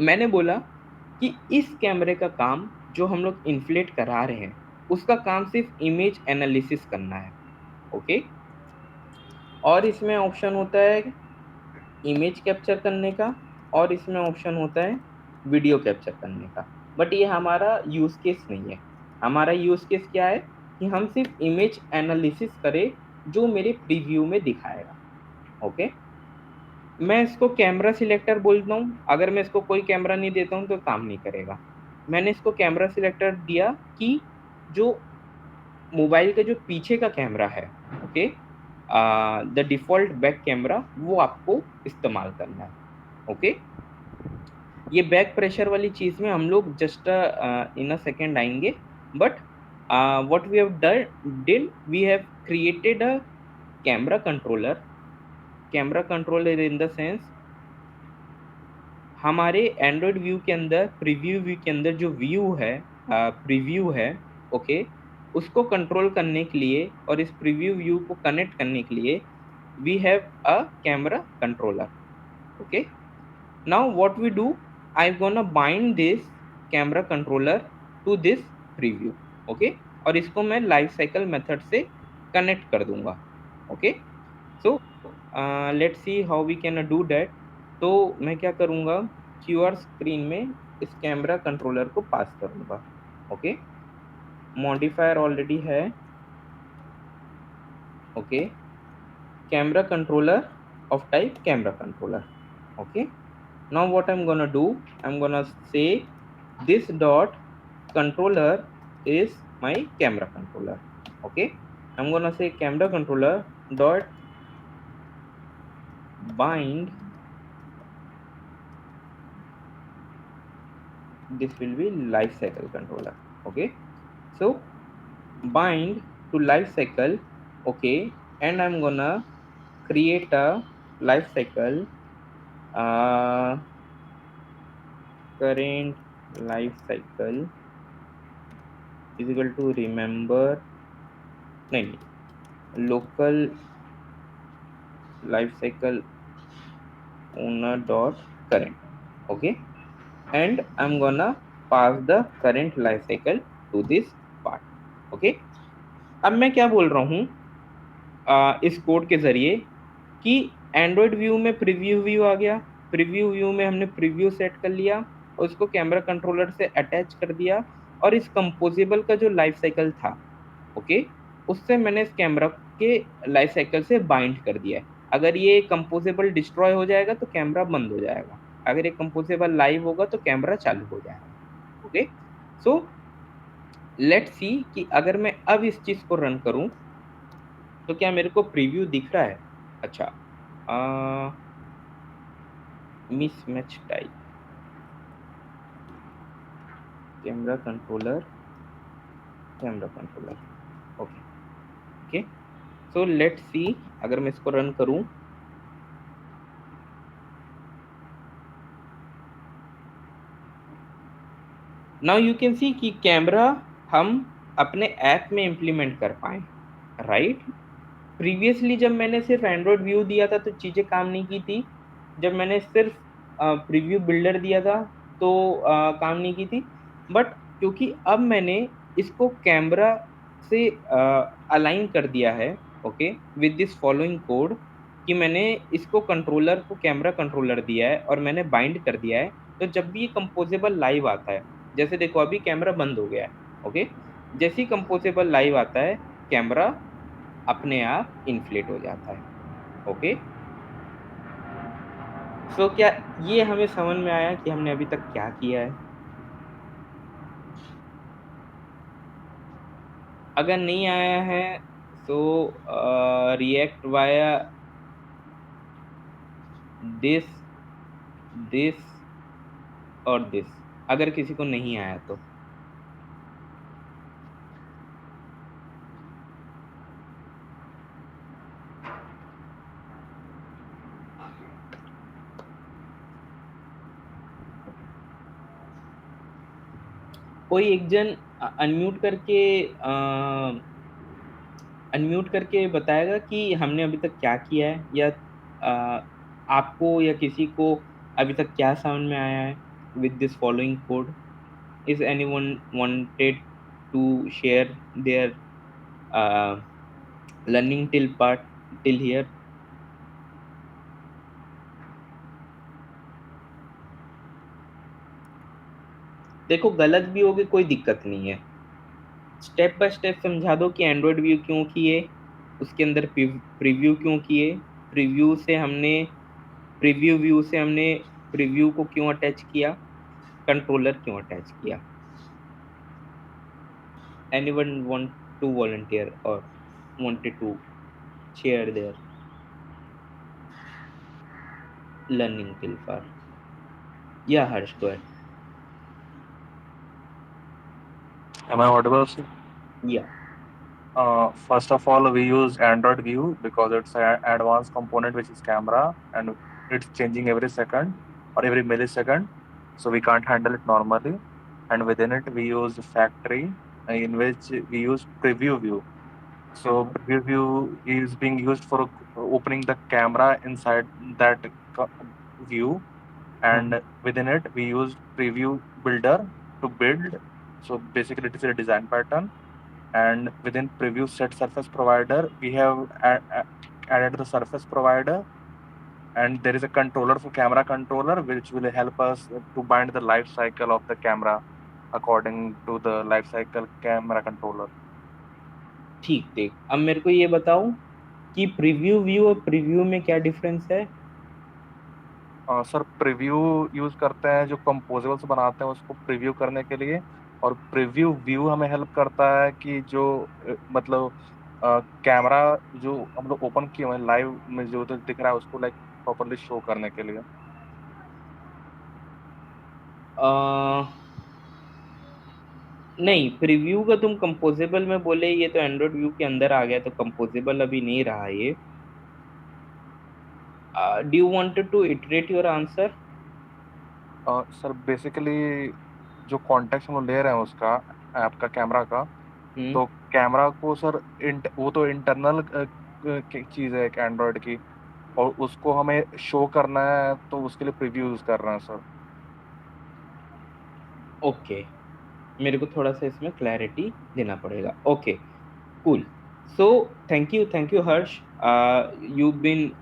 मैंने बोला कि इस कैमरे का काम जो हम लोग इन्फ्लेट करा रहे हैं उसका काम सिर्फ इमेज एनालिसिस करना है। ओके, और इसमें ऑप्शन होता है इमेज कैप्चर करने का और इसमें ऑप्शन होता है वीडियो कैप्चर करने का, बट ये हमारा यूज केस नहीं है। हमारा यूज केस क्या है कि हम सिर्फ इमेज एनालिसिस करें जो मेरे प्रीव्यू में दिखाएगा। ओके, मैं इसको कैमरा सिलेक्टर बोलता हूँ। अगर मैं इसको कोई कैमरा नहीं देता हूँ तो काम नहीं करेगा। मैंने इसको कैमरा सिलेक्टर दिया कि जो मोबाइल के जो पीछे का कैमरा है, okay, the default back camera, वो आपको इस्तेमाल करना है। ओके, ये बैक प्रेशर वाली चीज़ में हम लोग जस्ट इन अ सेकेंड आएंगे, but what we have did we have created a camera controller. Camera controller in the sense हमारे एंड्रॉयड व्यू के अंदर प्रीव्यू व्यू के अंदर जो व्यू है प्रीव्यू है, ओके, उसको कंट्रोल करने के लिए और इस प्रीव्यू व्यू को कनेक्ट करने के लिए we have a camera controller. Okay, now what we do, I gonna bind this camera controller to this preview. Okay, और इसको मैं लाइफ साइकिल मेथड से कनेक्ट कर दूंगा। Okay, so let's see how we can do that. तो मैं क्या करूँगा, क्यूआर स्क्रीन में इस कैमरा कंट्रोलर को पास करूँगा। ओके, मॉडिफायर ऑलरेडी है। Okay, camera controller of type camera controller. Okay, now what I'm gonna do, I'm gonna say this dot controller is my camera controller. Okay, I'm gonna say camera controller dot bind, this will be life cycle controller. Okay, so bind to life cycle. Okay, and I'm gonna create a life cycle current life cycle is equal to remember local life cycle owner dot current. Okay, and I'm gonna pass the current life cycle to this okay, अब मैं क्या बोल रहा हूँ इस code के जरिए कि एंड्रॉयड व्यू में प्रीव्यू व्यू आ गया, प्रीव्यू व्यू में हमने प्रीव्यू सेट कर लिया और उसको कैमरा कंट्रोलर से अटैच कर दिया, और इस कंपोजेबल का जो लाइफ साइकिल था, ओके, उससे मैंने इस कैमरा के लाइफ साइकिल से बाइंड कर दिया है। अगर ये कंपोजेबल डिस्ट्रॉय हो जाएगा तो कैमरा बंद हो जाएगा, अगर ये कंपोजेबल लाइव होगा तो कैमरा चालू हो जाएगा। ओके, सो लेट्स सी कि अगर मैं अब इस चीज को रन करूं तो क्या मेरे को प्रीव्यू दिख रहा है? अच्छा, mismatch type camera controller, okay okay, so let's सी अगर मैं इसको रन करूं, नाउ यू कैन सी कि कैमरा हम अपने ऐप में इम्प्लीमेंट कर पाए, राइट? प्रीवियसली जब मैंने सिर्फ एंड्रॉयड व्यू दिया था तो चीज़ें काम नहीं की थी, जब मैंने सिर्फ प्रीव्यू बिल्डर दिया था तो काम नहीं की थी, बट क्योंकि अब मैंने इसको कैमरा से अलाइन कर दिया है, okay, with this following code, कि मैंने इसको कंट्रोलर को कैमरा कंट्रोलर दिया है और मैंने बाइंड कर दिया है, तो जब भी ये कंपोजेबल लाइव आता है, जैसे देखो अभी कैमरा बंद हो गया है, ओके, जैसे ही कंपोजेबल लाइव आता है कैमरा अपने आप इन्फ्लेट हो जाता है। ओके, सो क्या ये हमें समझ में आया कि हमने अभी तक क्या किया है? अगर नहीं आया है तो रिएक्ट वाया दिस दिस और दिस, अगर किसी को नहीं आया तो कोई एक जन अनम्यूट करके बताएगा कि हमने अभी तक क्या किया है, या आपको या किसी को अभी तक क्या समझ में आया है with this following code? Is anyone wanted to share their learning till here? देखो गलत भी होगी कोई दिक्कत नहीं है, स्टेप बाय स्टेप समझा दो कि एंड्रॉयड व्यू क्यों किए, उसके अंदर प्रीव्यू क्यों किए, प्रीव्यू से हमने प्रीव्यू व्यू से हमने प्रीव्यू को क्यों अटैच किया, कंट्रोलर क्यों अटैच किया। एनीवन वांट टू वॉलंटियर और wanted to share their learning till far? Yeah, Harsh, go ahead. Am I audible, sir? Yeah. First of all, we use Android View because it's an advanced component which is camera and it's changing every second or every millisecond, so we can't handle it normally. And within it, we use Factory, in which we use Preview View. So Preview View is being used for opening the camera inside that view, and within it, we use Preview Builder to build. So basically, it is a design pattern. And within preview set surface provider, we have added the surface provider, and there is a controller for camera controller which will help us to bind the life cycle of the camera according to the life cycle camera controller. ठीक ठीक, अब मेरे को ये बताओ कि preview view और preview में क्या डिफरेंस है? सर प्रीव्यू यूज करते हैं जो कंपोजेबल्स बनाते हैं उसको प्रीव्यू करने के लिए, और प्रीव्यू व्यू हमें हेल्प करता है कि जो मतलब कैमरा जो हम लोग ओपन किए हुए हैं लाइव में जो तो दिख रहा है उसको लाइक प्रॉपर्ली शो करने के लिए। नहीं, प्रीव्यू का तुम कंपोजेबल में बोले, ये तो एंड्रॉयड व्यू के अंदर आ गया, तो कंपोजेबल अभी नहीं रहा ये। Do you wanted to iterate your answer? Sir basically जो कॉन्टेक्स्ट हम लोग ले रहे हैं उसका ऐप का कैमरा का, तो कैमरा को सर वो तो इंटरनल चीज़ है एक एंड्रॉयड की, और उसको हमें शो करना है तो उसके लिए प्रीव्यू यूज कर रहे हैं सर। ओके, मेरे को थोड़ा सा इसमें क्लैरिटी देना पड़ेगा. Okay, cool. So thank you Harsh. You've been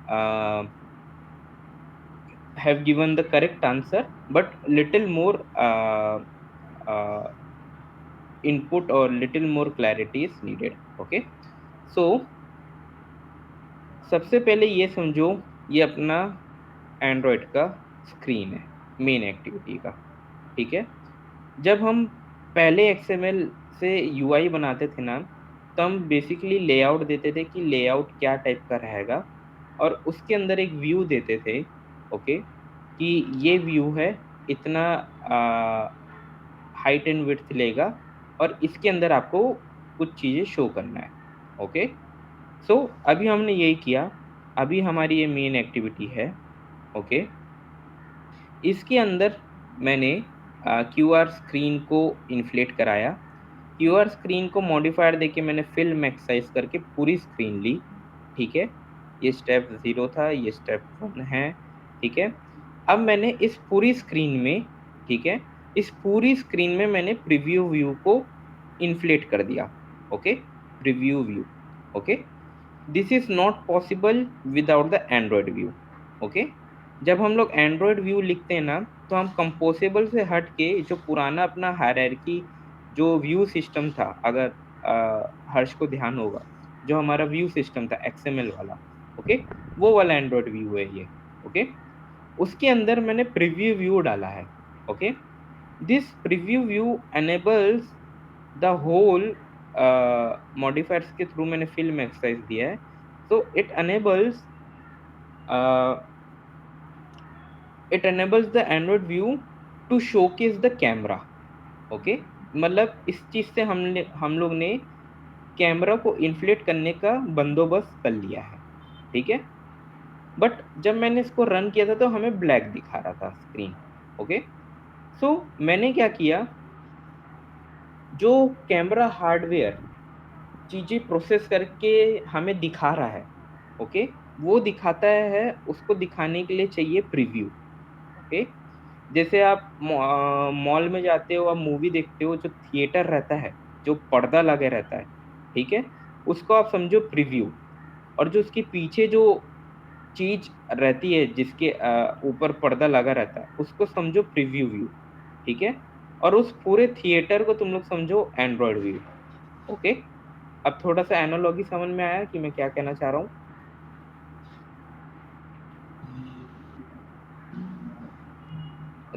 have given the correct answer, but little more uh, input or little more clarity is needed. Okay, so सबसे पहले ये समझो, ये अपना एंड्रॉयड का स्क्रीन है मेन एक्टिविटी का. ठीक है, जब हम पहले XML से UI बनाते थे ना, तो हम बेसिकली लेआउट देते थे कि लेआउट क्या टाइप का रहेगा, और उसके अंदर एक व्यू देते थे. ओके, कि ये व्यू है, इतना हाइट एंड विड्थ लेगा, और इसके अंदर आपको कुछ चीज़ें शो करना है. ओके, सो अभी हमने यही किया. अभी हमारी ये मेन एक्टिविटी है. ओके, इसके अंदर मैंने QR स्क्रीन को इन्फ्लेट कराया. QR स्क्रीन को मॉडिफायर देके मैंने फिल मैक्स साइज करके पूरी स्क्रीन ली. ठीक है, ये स्टेप 0 था, ये स्टेप 1 है. ठीक है, अब मैंने इस पूरी स्क्रीन में, ठीक है, इस पूरी स्क्रीन में मैंने प्रीव्यू व्यू को इन्फ्लेट कर दिया. Okay, preview view. Okay, this is not possible without the Android view. Okay, जब हम लोग एंड्रॉयड व्यू लिखते हैं ना, तो हम कंपोजेबल से हट के जो पुराना अपना हायरार्की जो व्यू सिस्टम था, अगर हर्ष को ध्यान होगा, जो हमारा व्यू सिस्टम था XML वाला, ओके, वो वाला एंड्रॉयड व्यू है ये. ओके, उसके अंदर मैंने प्रीव्यू व्यू डाला है. Okay, this preview view enables the whole modifiers के थ्रू मैंने फिल्म एक्सरसाइज दिया है. तो it enables the Android view to showcase the camera. Okay, मतलब इस चीज से हम लोग ने कैमरा को इन्फ्लेट करने का बंदोबस्त कर लिया है. ठीक है, बट जब मैंने इसको रन किया था तो हमें ब्लैक दिखा रहा था स्क्रीन. ओके, सो मैंने क्या किया, जो कैमरा हार्डवेयर चीज़ें प्रोसेस करके हमें दिखा रहा है, ओके, वो दिखाता है, उसको दिखाने के लिए चाहिए प्रीव्यू. ओके, जैसे आप मॉल में जाते हो, आप मूवी देखते हो, जो थिएटर रहता है, जो पर्दा लगे रहता है, ठीक है, उसको आप समझो प्रीव्यू. और जो उसके पीछे जो चीज रहती है, जिसके ऊपर पर्दा लगा रहता है, उसको समझो प्रीव्यू व्यू. ठीक है, और उस पूरे थिएटर को तुम लोग समझो एंड्रॉयड व्यू. ओके, अब थोड़ा सा एनालॉजी समझ में आया कि मैं क्या कहना चाह रहा हूँ.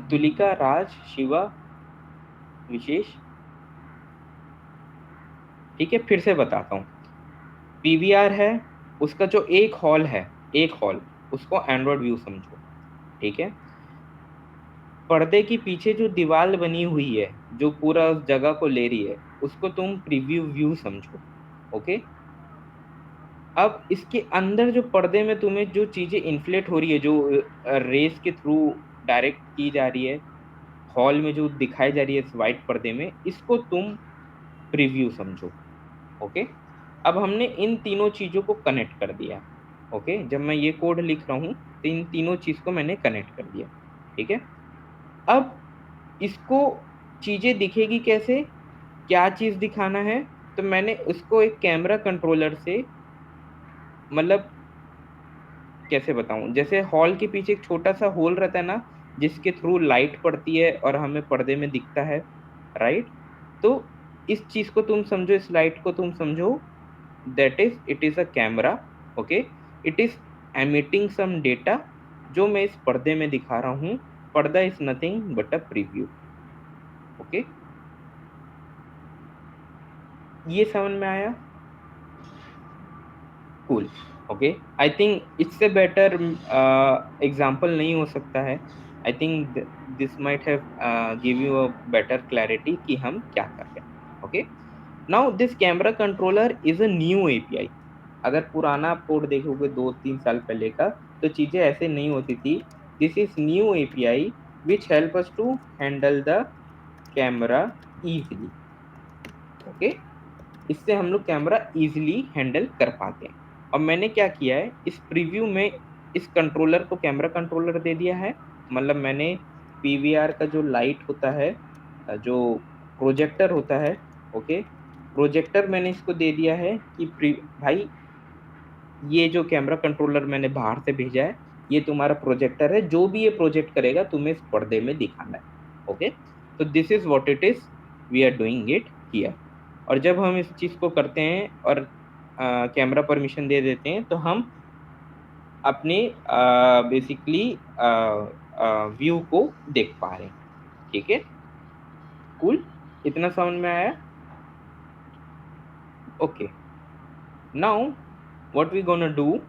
तुलिका, राज, शिवा, विशेष. ठीक है, फिर से बताता हूँ. PVR है, उसका जो एक हॉल है, एक हॉल, उसको एंड्रॉयड व्यू समझो. ठीक है, पर्दे के पीछे जो दीवार बनी हुई है, जो पूरा उस जगह को ले रही है, उसको तुम प्रीव्यू व्यू समझो. ओके, अब इसके अंदर जो पर्दे में तुम्हें जो चीजें इन्फ्लेट हो रही है, जो रेस के थ्रू डायरेक्ट की जा रही है, हॉल में जो दिखाई जा रही है इस वाइट पर्दे में, इसको तुम प्रीव्यू समझो. ओके, अब हमने इन तीनों चीजों को कनेक्ट कर दिया. ओके, जब मैं ये कोड लिख रहा हूँ तो इन तीनों चीज को मैंने कनेक्ट कर दिया. ठीक है, अब इसको चीजें दिखेगी कैसे, क्या चीज दिखाना है, तो मैंने उसको एक कैमरा कंट्रोलर से, मतलब कैसे बताऊं, जैसे हॉल के पीछे एक छोटा सा होल रहता है ना, जिसके थ्रू लाइट पड़ती है और हमें पर्दे में दिखता है, राइट. तो इस चीज को तुम समझो, इस लाइट को तुम समझो, that is, it is a camera. Okay, it is emitting some data, जो मैं इस पर्दे में दिखा रहा हूँ. पर्दा is nothing but a preview. Okay, ये समझ में आया. कूल. ओके, आई थिंक इससे बेटर एग्जाम्पल नहीं हो सकता है. I think this might have give you a better clarity कि हम क्या कर रहे हैं. Okay, now this camera controller is a new API. अगर पुराना कोड देखोगे 2-3 साल पहले का, तो चीजें ऐसे नहीं होती थी. This is new API which help us to handle the camera easily. Okay, इससे हम लोग कैमरा इजीली हैंडल कर पाते हैं. और मैंने क्या किया है, इस प्रीव्यू में इस कंट्रोलर को कैमरा कंट्रोलर दे दिया है. मतलब मैंने PVR का जो लाइट होता है, जो प्रोजेक्टर होता है, ओके, प्रोजेक्टर मैंने इसको दे दिया है कि भाई ये जो कैमरा कंट्रोलर मैंने बाहर से भेजा है ये तुम्हारा प्रोजेक्टर है, जो भी ये प्रोजेक्ट करेगा तुम्हें इस पर्दे में दिखाना है, ओके। तो this is what it is, we are doing it here. और जब हम इस चीज को करते हैं और कैमरा परमिशन दे देते हैं तो हम अपने बेसिकली व्यू को देख पा रहे हैं, ठीक है। कूल, इतना समझ में आया? Okay, now what we gonna do,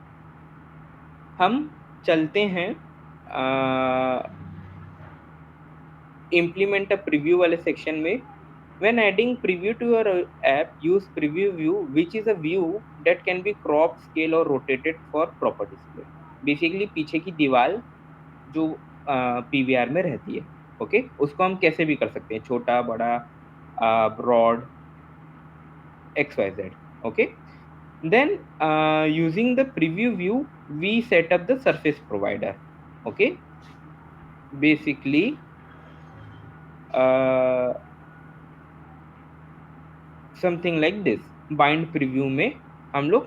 हम चलते हैं इम्प्लीमेंट अ प्रीव्यू वाले सेक्शन में। When adding preview to your app, use preview view, which is a view that can be cropped, scale और rotated for proper display. Basically पीछे की दीवार जो PVR में रहती है, ओके, उसको हम कैसे भी कर सकते हैं, छोटा बड़ा, broad, XYZ, okay. Then using the preview view we set up the surface provider, okay. Basically something like this, bind preview में हम लोग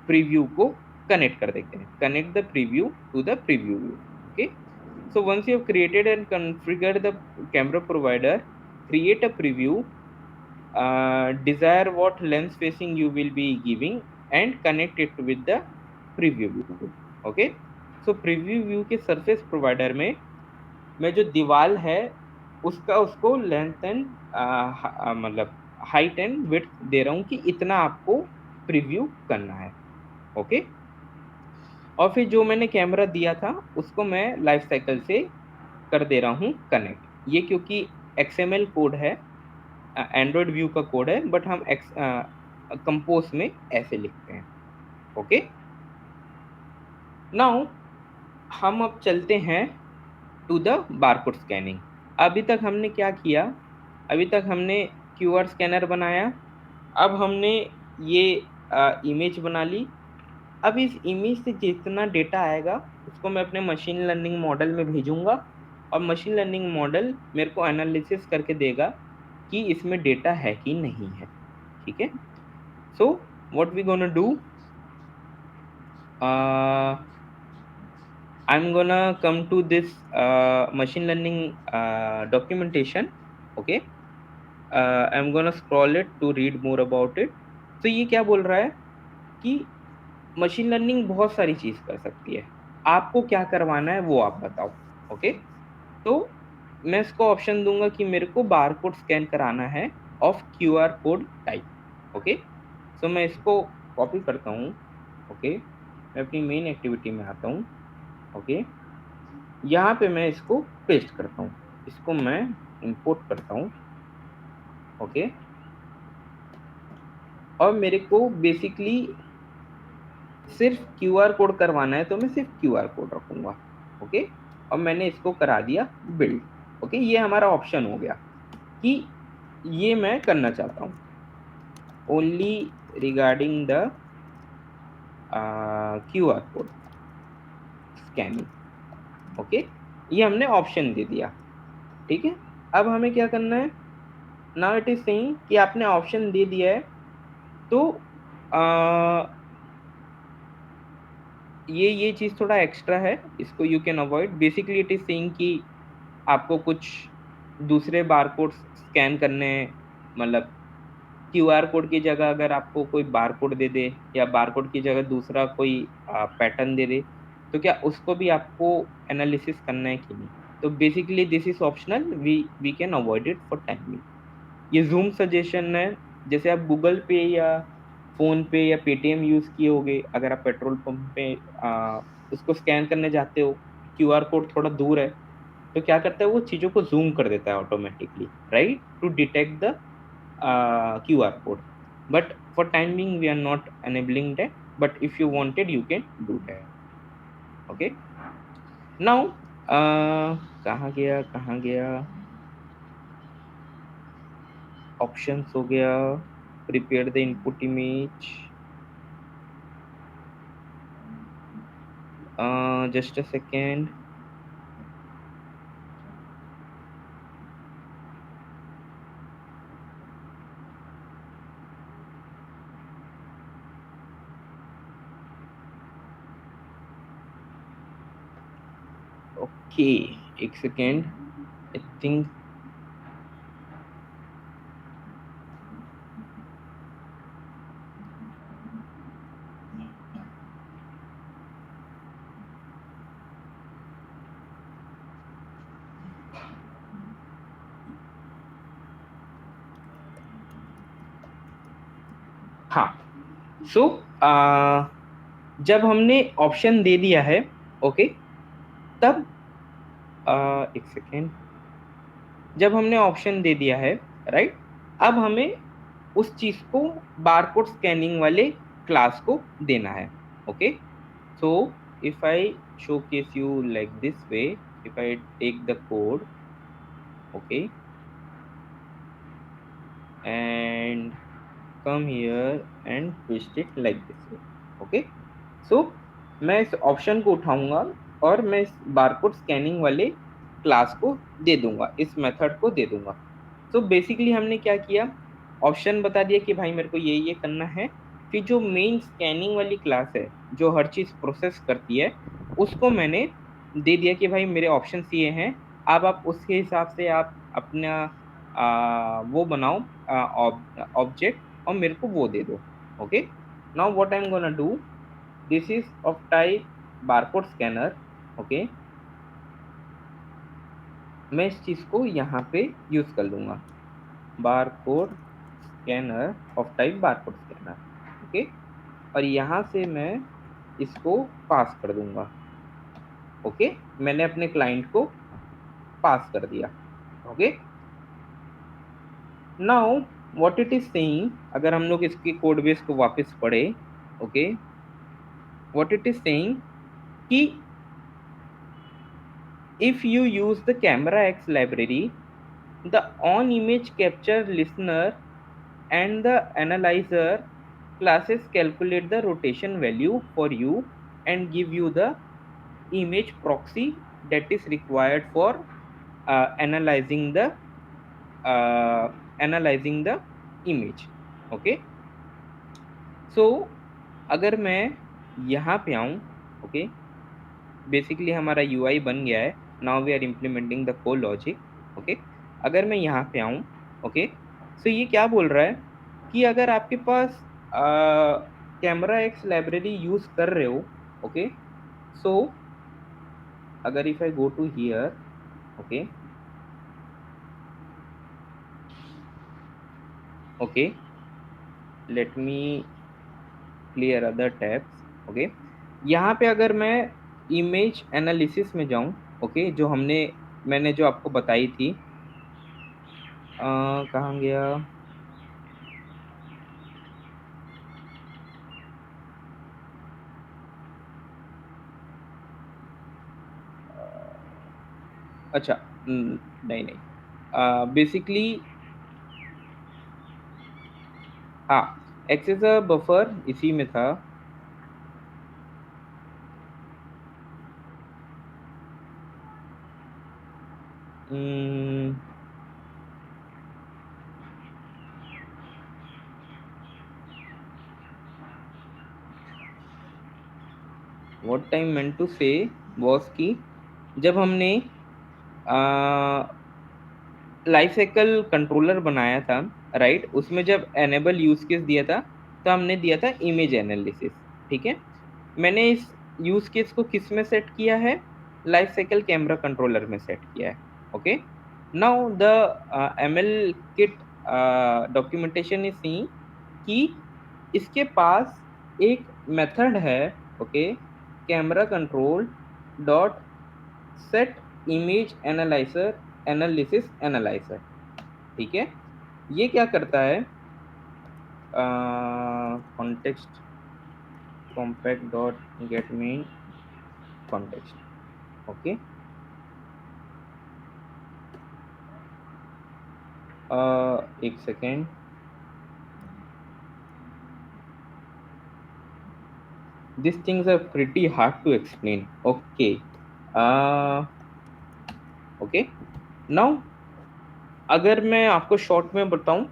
प्रीव्यू को कनेक्ट कर देते हैं, connect the preview to the preview view, okay. So once you have created and configured the camera provider, create a preview, desire what lens spacing you will be giving and connect it with the preview view, okay. so preview view के surface provider में मैं जो दीवार है उसको length and मतलब height and width दे रहा हूँ कि इतना आपको प्रीव्यू करना है, ओके। और फिर जो मैंने कैमरा दिया था उसको मैं लाइफ साइकिल से कर दे रहा हूँ कनेक्ट। ये क्योंकि XML कोड है, एंड्रॉयड व्यू का कोड है, बट हम कंपोज में ऐसे लिखते हैं, ओके। नाउ हम अब चलते हैं टू द बारकोड स्कैनिंग। अभी तक हमने क्या किया, अभी तक हमने QR स्कैनर बनाया, अब हमने ये इमेज बना ली। अब इस इमेज से जितना डेटा आएगा उसको मैं अपने मशीन लर्निंग मॉडल में भेजूंगा और मशीन लर्निंग मॉडल मेरे को एनालिसिस करके देगा कि इसमें डेटा है कि नहीं है, ठीक है। So what we gonna do, I'm gonna come to this machine learning documentation, okay. I'm gonna scroll it to read more about it. तो ये क्या बोल रहा है कि मशीन लर्निंग बहुत सारी चीज कर सकती है, आपको क्या करवाना है वो आप बताओ, ओके। तो मैं इसको ऑप्शन दूंगा कि मेरे को बारकोड स्कैन कराना है of QR code type, okay. So मैं इसको कॉपी करता हूँ, ओके। मैं अपनी मेन एक्टिविटी में आता हूँ, ओके। यहाँ पे मैं इसको पेस्ट करता हूँ, इसको मैं इंपोर्ट करता हूँ, ओके। और मेरे को बेसिकली सिर्फ QR कोड करवाना है तो मैं सिर्फ QR कोड रखूंगा, ओके। और मैंने इसको करा दिया बिल्ड, ओके। ये हमारा ऑप्शन हो गया कि ये मैं करना चाहता हूँ only regarding the QR code scanning, okay. ये हमने ऑप्शन दे दिया, ठीक है। अब हमें क्या करना है, नाउ इट इज सेइंग कि आपने ऑप्शन दे दिया है तो ये चीज थोड़ा एक्स्ट्रा है, इसको you can avoid. Basically it is saying कि आपको कुछ दूसरे बारकोड स्कैन करने हैं, मतलब QR कोड की जगह अगर आपको कोई बारकोड दे दे या बारकोड की जगह दूसरा कोई पैटर्न दे दे तो क्या उसको भी आपको एनालिसिस करना है कि नहीं। तो basically this is optional, we can avoid it for timing. ये जूम सजेशन है, जैसे आप गूगल पे या फोन पे या पेटीएम यूज किए होगे, अगर आप पेट्रोल पंप पे उसको स्कैन करने जाते हो, QR कोड थोड़ा दूर है तो क्या करता है वो चीज़ों को जूम कर देता है automatically, right, to detect the QR code. But for time being we are not enabling that, but if you wanted you can do that, okay. Now कहाँ गया options हो गया, prepare the input image, just a second, okay, एक second, I think हाँ। सो जब हमने option दे दिया है, ओके, तब एक सेकेंड, जब हमने ऑप्शन दे दिया है, राइट, अब हमें उस चीज को बारकोड स्कैनिंग वाले क्लास को देना है। Okay, so if I showcase you like this way, if I take the code, okay, and come here and paste it like this way, okay, so मैं इस ऑप्शन को उठाऊंगा और मैं इस बारकोड स्कैनिंग वाले क्लास को दे दूंगा, इस मेथड को दे दूंगा। तो बेसिकली हमने क्या किया, ऑप्शन बता दिया कि भाई मेरे को ये करना है, फिर जो मेन स्कैनिंग वाली क्लास है जो हर चीज प्रोसेस करती है, उसको मैंने दे दिया कि भाई मेरे ऑप्शन ये हैं, अब आप उसके हिसाब से आप अपना वो बनाओ ऑब्जेक्ट और मेरे को वो दे दो। Okay, now what I am gonna do, this is of type barcode scanner. Okay, मैं इस चीज को यहाँ पे यूज कर लूंगा, barcode scanner of type barcode scanner. Okay, और यहाँ से मैं इसको पास कर दूंगा। ओके, मैंने अपने क्लाइंट को पास कर दिया। Okay, now what it is saying, अगर हम लोग इसकी कोड बेस को वापस पढ़े, okay, what it is saying कि if you use the camera X library, the on image capture listener and the analyzer classes calculate the rotation value for you and give you the image proxy that is required for analyzing the image. Okay, so अगर मैं यहाँ पे आऊँ, okay, basically हमारा UI बन गया है, now we are implementing the code logic. Okay, अगर मैं यहाँ पे आऊँ, ओके, सो ये क्या बोल रहा है कि अगर आपके पास कैमरा एक्स लाइब्रेरी यूज कर रहे हो, ओके, सो अगर if I go to here, okay, okay, let me clear other tabs. Okay, यहाँ पे अगर मैं इमेज एनालिसिस में जाऊं, ओके, जो मैंने जो आपको बताई थी, कहाँ गया, अच्छा, नहीं, बेसिकली हाँ, एक्सेस बफर इसी में था। व्हाट आई मेंट टू से वाज कि जब हमने लाइफ साइकिल कंट्रोलर बनाया था, राइट, उसमें जब एनेबल यूज केस दिया था तो हमने दिया था इमेज एनालिसिस। ठीक है, मैंने इस यूज केस को किस में सेट किया है, लाइफ साइकिल कैमरा कंट्रोलर में सेट किया है। Okay, now the ML kit documentation is see कि इसके पास एक मेथड है, okay, camera control dot set image analysis analyzer. ठीक है, ये क्या करता है, context compact dot get mean context. Okay, एक second, these things are pretty hard to explain. Okay, okay, now अगर मैं आपको शॉर्ट में बताऊं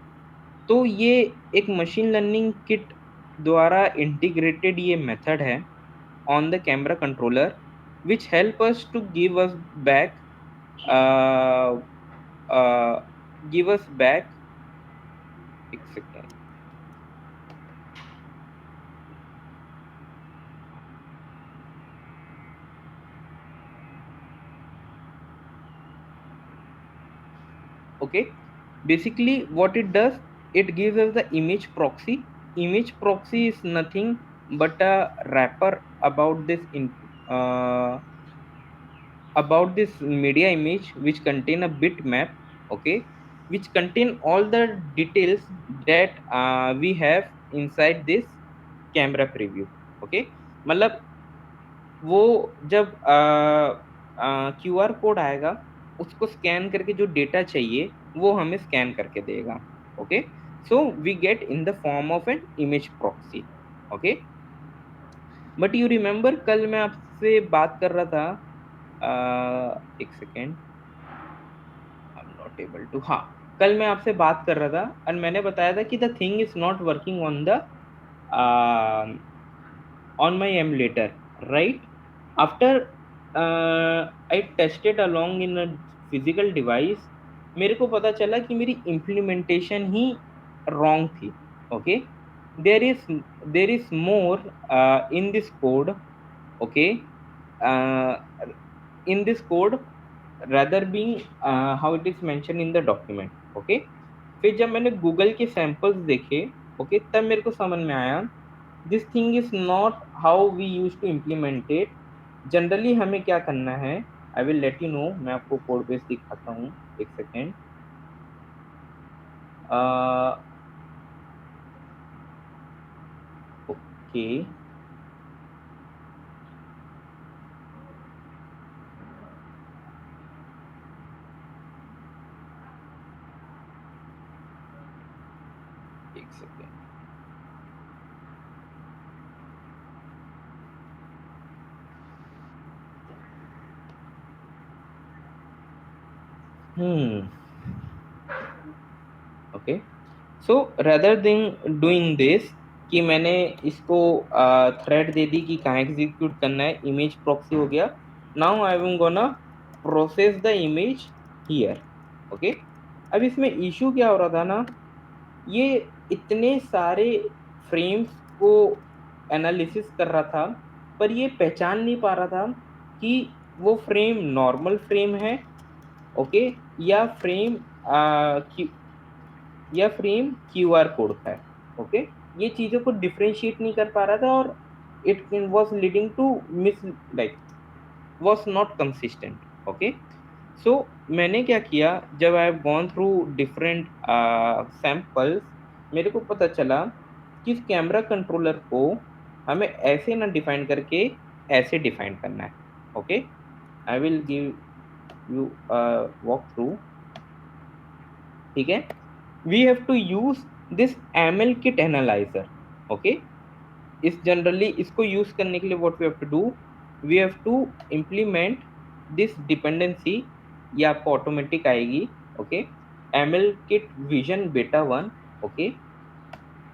तो ये एक मशीन लर्निंग किट द्वारा इंटीग्रेटेड ये मेथड है on the camera controller, which help us to give us back uh, give us back एक second. Okay, basically what it does, it gives us the image proxy. Image proxy is nothing but a wrapper about this about this media image which contain a bitmap. Okay, which contain all the details that we have inside this camera preview. Okay, मतलब वो जब QR code आएगा, उसको scan करके जो data चाहिए वो हमें स्कैन करके देगा. Okay, so we get in the form of an image proxy. Okay, but you remember कल मैं आपसे बात कर रहा था, एक second, I am not able to, हाँ, कल मैं आपसे बात कर रहा था और मैंने बताया था कि the thing is not working on the on my emulator, right? After I tested along in a physical device, मेरे को पता चला कि मेरी implementation ही wrong थी. Okay, there is more in this code. Okay, uh, in this code rather being how it is mentioned in the document. Okay, फिर जब मैंने गूगल के सैंपल्स देखे, ओके, तब मेरे को समझ में आया this thing is not how we use to implement it. Generally हमें क्या करना है, I will let you know. मैं आपको कोड बेस दिखाता हूँ, एक सेकेंड. ओके, एक second. Okay, so rather than doing this कि मैंने इसको थ्रेड दे दी कि कहाँ एग्जीक्यूट करना है, इमेज प्रॉक्सी हो गया. Now I am gonna process the image here. Okay, अब इसमें इशू क्या हो रहा था ना, ये इतने सारे फ्रेम्स को एनालिसिस कर रहा था पर ये पहचान नहीं पा रहा था कि वो फ्रेम नॉर्मल फ्रेम है, ओके, या फ्रेम QR कोड का है. ओके, ये चीज़ों को डिफ्रेंशिएट नहीं कर पा रहा था और it was leading to miss, like was not consistent. Okay, so मैंने क्या किया, जब I have gone through different samples, मेरे को पता चला कि इस कैमरा कंट्रोलर को हमें ऐसे ना डिफाइन करके ऐसे डिफाइन करना है. Okay, I will give you walk through. ठीक है, we have to use this ML kit analyzer. okay, इस जनरली इसको यूज करने के लिए what we have to do, we have to implement this dependency. ये आपको ऑटोमेटिक आएगी. Okay, ML kit vision beta 1. Okay,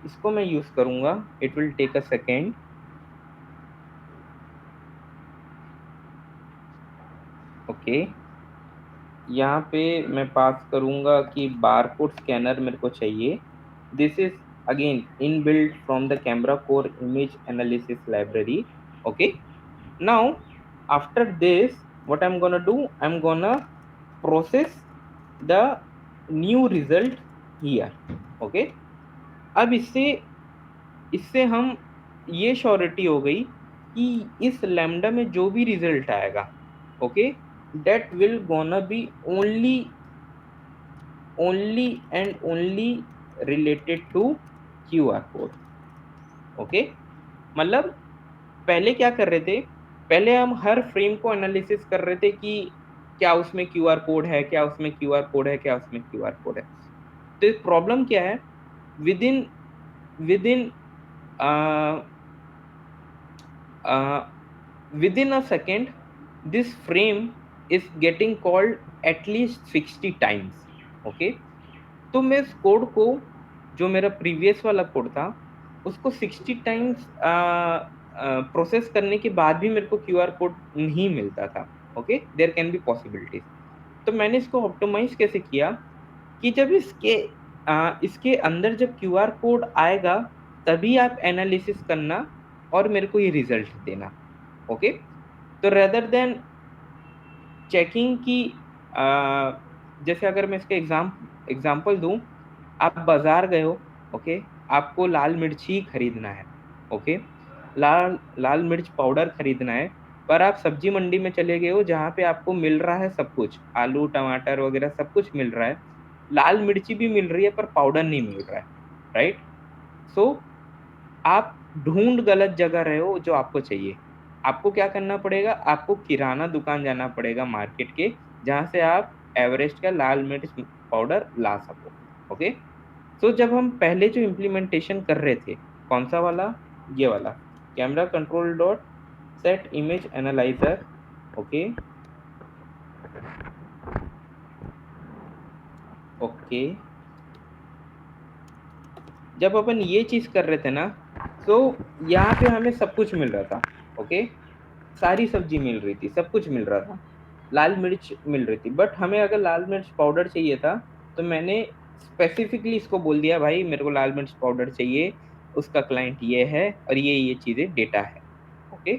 इसको मैं यूज करूंगा, it will take a second. Okay, यहाँ पे मैं पास करूँगा कि बारकोड स्कैनर मेरे को चाहिए. This is again inbuilt from the camera core image analysis library. Okay, now after this what I am gonna do, I am gonna process the new result here. Okay, अब इससे हम ये surety हो गई कि इस लैम्डा में जो भी रिजल्ट आएगा, okay, that will gonna be only and only related to QR code. Okay, मतलब पहले क्या कर रहे थे, पहले हम हर फ्रेम को एनालिसिस कर रहे थे कि क्या उसमें QR कोड है, क्या उसमें QR कोड है, क्या उसमें QR कोड है. तो प्रॉब्लम क्या है, within within a second this frame is getting called at least 60 times. Okay, तो मैं इस कोड को, जो मेरा प्रीवियस वाला कोड था, उसको 60 टाइम्स प्रोसेस करने के बाद भी मेरे को QR कोड नहीं मिलता था। Okay, there can be possibilities. तो मैंने इसको ऑप्टिमाइज कैसे किया कि जब इसके अंदर जब QR कोड आएगा तभी आप एनालिसिस करना और मेरे को ये रिजल्ट देना। ओके, तो रेदर देन चेकिंग की जैसे अगर मैं इसका एग्जाम्पल दूं, आप बाजार गए हो, ओके, आपको लाल मिर्ची खरीदना है, ओके, लाल मिर्च पाउडर खरीदना है, पर आप सब्जी मंडी में चले गए हो जहाँ पे आपको मिल रहा है सब कुछ, आलू टमाटर वगैरह सब कुछ मिल रहा है, लाल मिर्ची भी मिल रही है पर पाउडर नहीं मिल रहा है, राइट? सो आप ढूंढ गलत जगह रहे हो जो आपको चाहिए। आपको क्या करना पड़ेगा, आपको किराना दुकान जाना पड़ेगा मार्केट के, जहाँ से आप एवरेस्ट का लाल मिर्च पाउडर ला सको। ओके, सो जब हम पहले जो इम्प्लीमेंटेशन कर रहे थे, कौन सा वाला, ये वाला camera control dot set image analyser. Okay okay, जब अपन ये चीज कर रहे थे ना, तो यहाँ पे हमें सब कुछ मिल रहा था। ओके, सारी सब्जी मिल रही थी, सब कुछ मिल रहा था, लाल मिर्च मिल रही थी, बट हमें अगर लाल मिर्च पाउडर चाहिए था तो मैंने स्पेसिफिकली इसको बोल दिया, भाई मेरे को लाल मिर्च पाउडर चाहिए, उसका क्लाइंट ये है और ये चीज़ें डेटा है। Okay,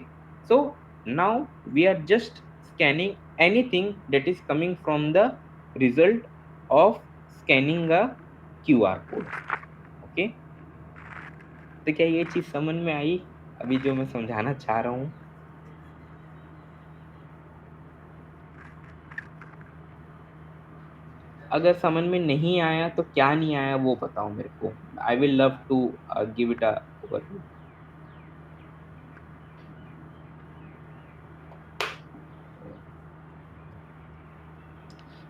so now we are just scanning anything that is coming from the result of scanning a QR code. Okay, तो क्या ये चीज़ समझ में आई अभी जो मैं समझाना चाह रहा हूँ? अगर समझ में नहीं आया तो क्या नहीं आया वो बताओ मेरे को। I will love to give it a overview.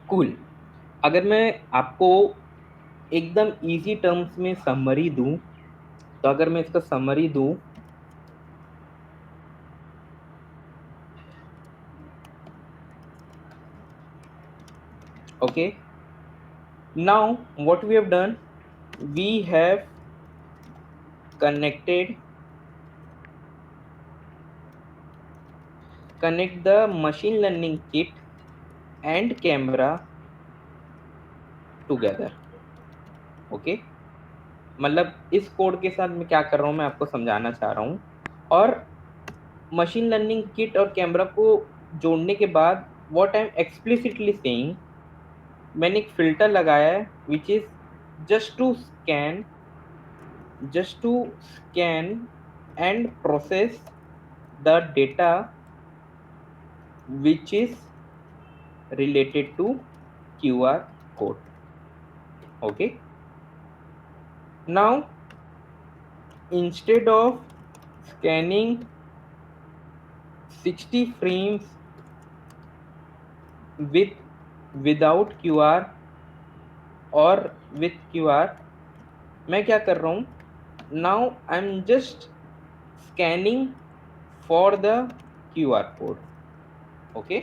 Cool. अगर मैं आपको एकदम इजी टर्म्स में समरी दूं, तो अगर मैं इसका समरी दूं, okay, now what we have done, we have connect the machine learning kit and camera together। Okay, मतलब इस कोड के साथ मैं क्या कर रहा हूँ मैं आपको समझाना चाह रहा हूँ। और मशीन लर्निंग किट और कैमरा को जोड़ने के बाद what I am explicitly saying, मैंने एक फिल्टर लगाया है which is just to scan and process the data which is related to QR code। okay, now instead of scanning 60 frames without QR और with QR, मैं क्या कर रहा हूँ, now I'm just scanning for the QR code। Okay,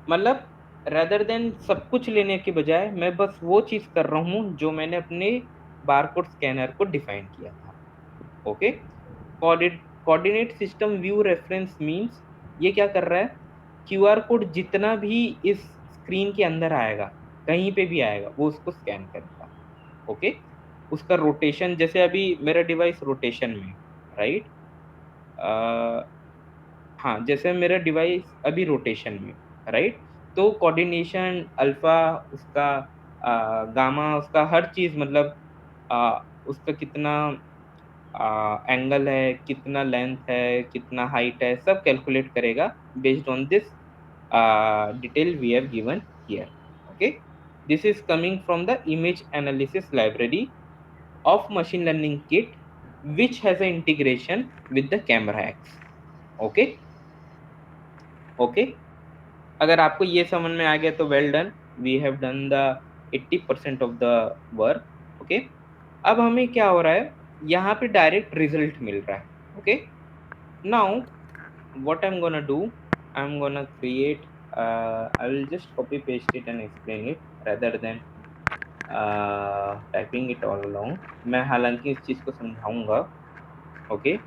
मतलब rather than सब कुछ लेने के बजाय मैं बस वो चीज कर रहा हूँ जो मैंने अपने बारकोड स्कैनर को डिफाइन किया था। Okay, coordinate system view reference means ये क्या कर रहा है, QR कोड जितना भी इस स्क्रीन के अंदर आएगा, कहीं पे भी आएगा, वो उसको स्कैन करेगा। ओके, उसका रोटेशन, जैसे अभी मेरा डिवाइस रोटेशन में, राइट, हाँ, जैसे मेरा डिवाइस अभी रोटेशन में, राइट, तो कोऑर्डिनेशन अल्फा उसका, गामा उसका, हर चीज, मतलब उसका कितना एंगल है, कितना लेंथ है, कितना हाइट है, सब कैलकुलेट करेगा based on this detail we have given here. Okay, this is coming from the image analysis library of machine learning kit which has an integration with the camera X। Okay okay, अगर आपको ये समझ में आ गया तो well done, we have done the 80% of the work. Okay, अब हमें क्या हो रहा है, यहाँ पे डायरेक्ट रिजल्ट मिल रहा है। Okay, now what I am gonna do, I am gonna create, I will just copy paste it and explain it rather than typing it all along. मैं हालांकि इस चीज़ को समझाऊंगा। ओके,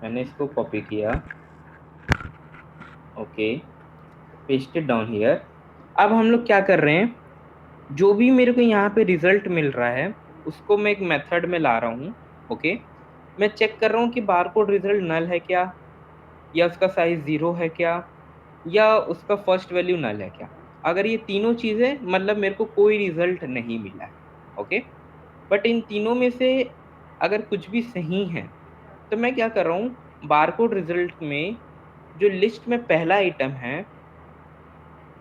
मैंने इसको कॉपी किया, ओके, पेस्टेड डाउन हियर। अब हम लोग क्या कर रहे हैं, जो भी मेरे को यहाँ पे रिजल्ट मिल रहा है उसको मैं एक मेथड में ला रहा हूँ, ओके। मैं चेक कर रहा हूँ कि बारकोड रिजल्ट नल है क्या, या उसका साइज 0 है क्या, या उसका फर्स्ट वैल्यू नल है क्या। अगर ये तीनों चीजें, मतलब मेरे को कोई रिजल्ट नहीं मिला है, ओके। बट इन तीनों में से अगर कुछ भी सही है तो मैं क्या कर रहा हूँ, बारकोड रिजल्ट में जो लिस्ट में पहला आइटम है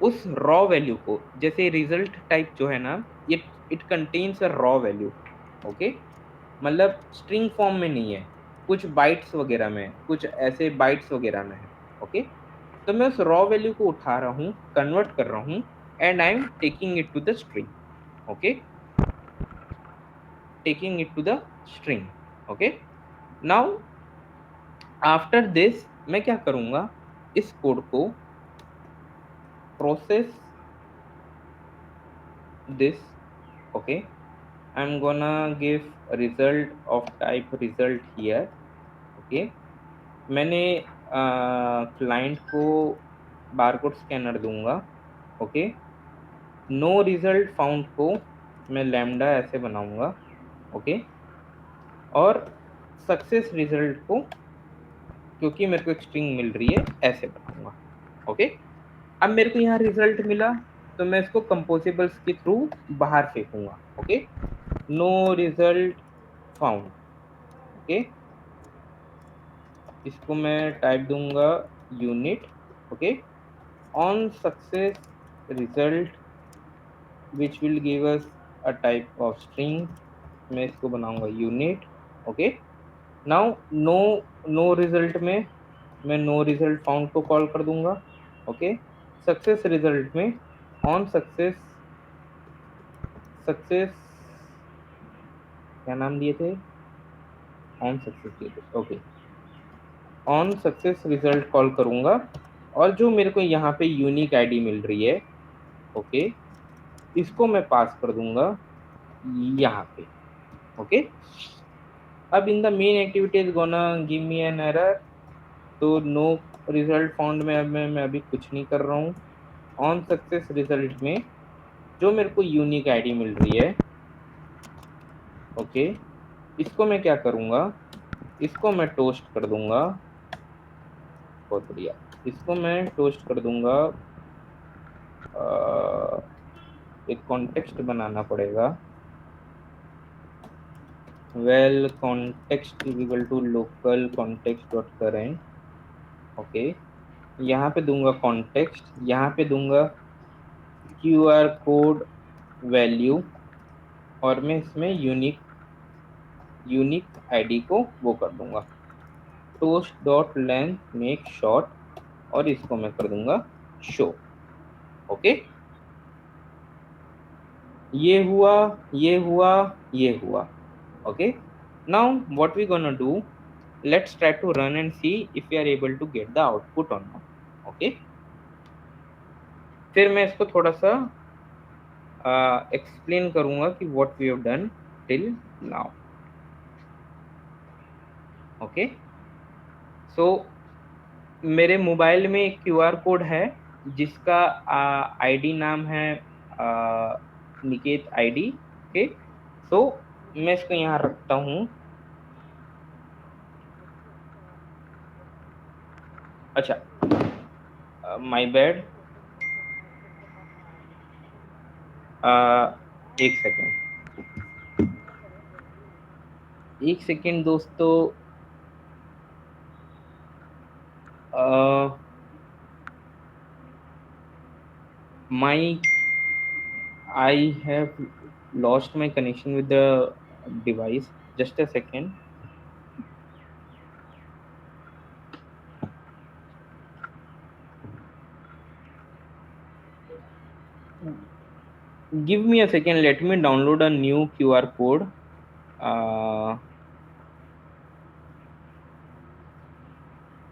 उस रॉ वैल्यू को, जैसे रिजल्ट टाइप जो है ना, it it contains a raw value, okay, मतलब स्ट्रिंग फॉर्म में नहीं है, कुछ बाइट्स वगैरह में है, कुछ ऐसे बाइट्स वगैरह में है, ओके। तो मैं उस रॉ वैल्यू को उठा रहा हूँ, कन्वर्ट कर रहा हूँ, and I am taking it to the string, okay, taking it to the string, okay. Now after this मैं क्या करूंगा, इस कोड को process this, okay, I'm gonna give a result of type result here, okay। मैंने client को barcode scanner दूंगा, okay. No result found को मैं लैम्डा ऐसे बनाऊंगा, ओके। और सक्सेस रिजल्ट को, क्योंकि मेरे को एक स्ट्रिंग मिल रही है, ऐसे बनाऊंगा, ओके। अब मेरे को यहाँ रिजल्ट मिला तो मैं इसको कंपोजिबल्स के थ्रू बाहर फेंकूंगा, okay. No result found, okay. इसको मैं टाइप दूंगा unit, okay. On success result which will give us a type of string, मैं इसको बनाऊंगा unit, okay. Now no no result में मैं नो रिजल्ट फाउंड को कॉल कर दूंगा, ओके। सक्सेस रिजल्ट में ऑन सक्सेस, सक्सेस क्या नाम दिए थे, on success, okay, on success result call करूंगा, और जो मेरे को यहाँ पे यूनिक आईडी मिल रही है, ओके, इसको मैं पास कर दूंगा यहाँ पे, ओके। अब in the main activity is gonna give me an error, तो नो रिजल्ट फाउंड में अब मैं अभी कुछ नहीं कर रहा हूँ। ऑन सक्सेस रिजल्ट में जो मेरे को यूनिक आईडी मिल रही है, ओके, इसको मैं क्या करूँगा, इसको मैं टोस्ट कर दूंगा, बहुत बढ़िया, इसको मैं टोस्ट कर दूंगा, एक कॉन्टेक्स्ट बनाना पड़ेगा, well context is equal to local context dot current, okay. यहाँ पे दूंगा कॉन्टेक्स्ट, यहाँ पे दूंगा QR कोड वैल्यू, और मैं इसमें यूनिक आईडी को वो कर दूंगा, toast dot length make short, और इसको मैं कर दूंगा शो, ओके। ये हुआ, ये हुआ, ये हुआ, okay। Now what we gonna do, let's try to run and see if we are able to get the output or not, okay। फिर मैं इसको थोड़ा सा एक्सप्लेन करूंगा कि what we have done till now, okay। so मेरे mobile में एक QR कोड है जिसका आईडी नाम है निकेत आईडी, ओके। तो मैं इसको यहाँ रखता हूँ, अच्छा माय बैड, एक सेकेंड दोस्तों, I have lost my connection with the device, just a second। Give me a second, let me download a new QR code।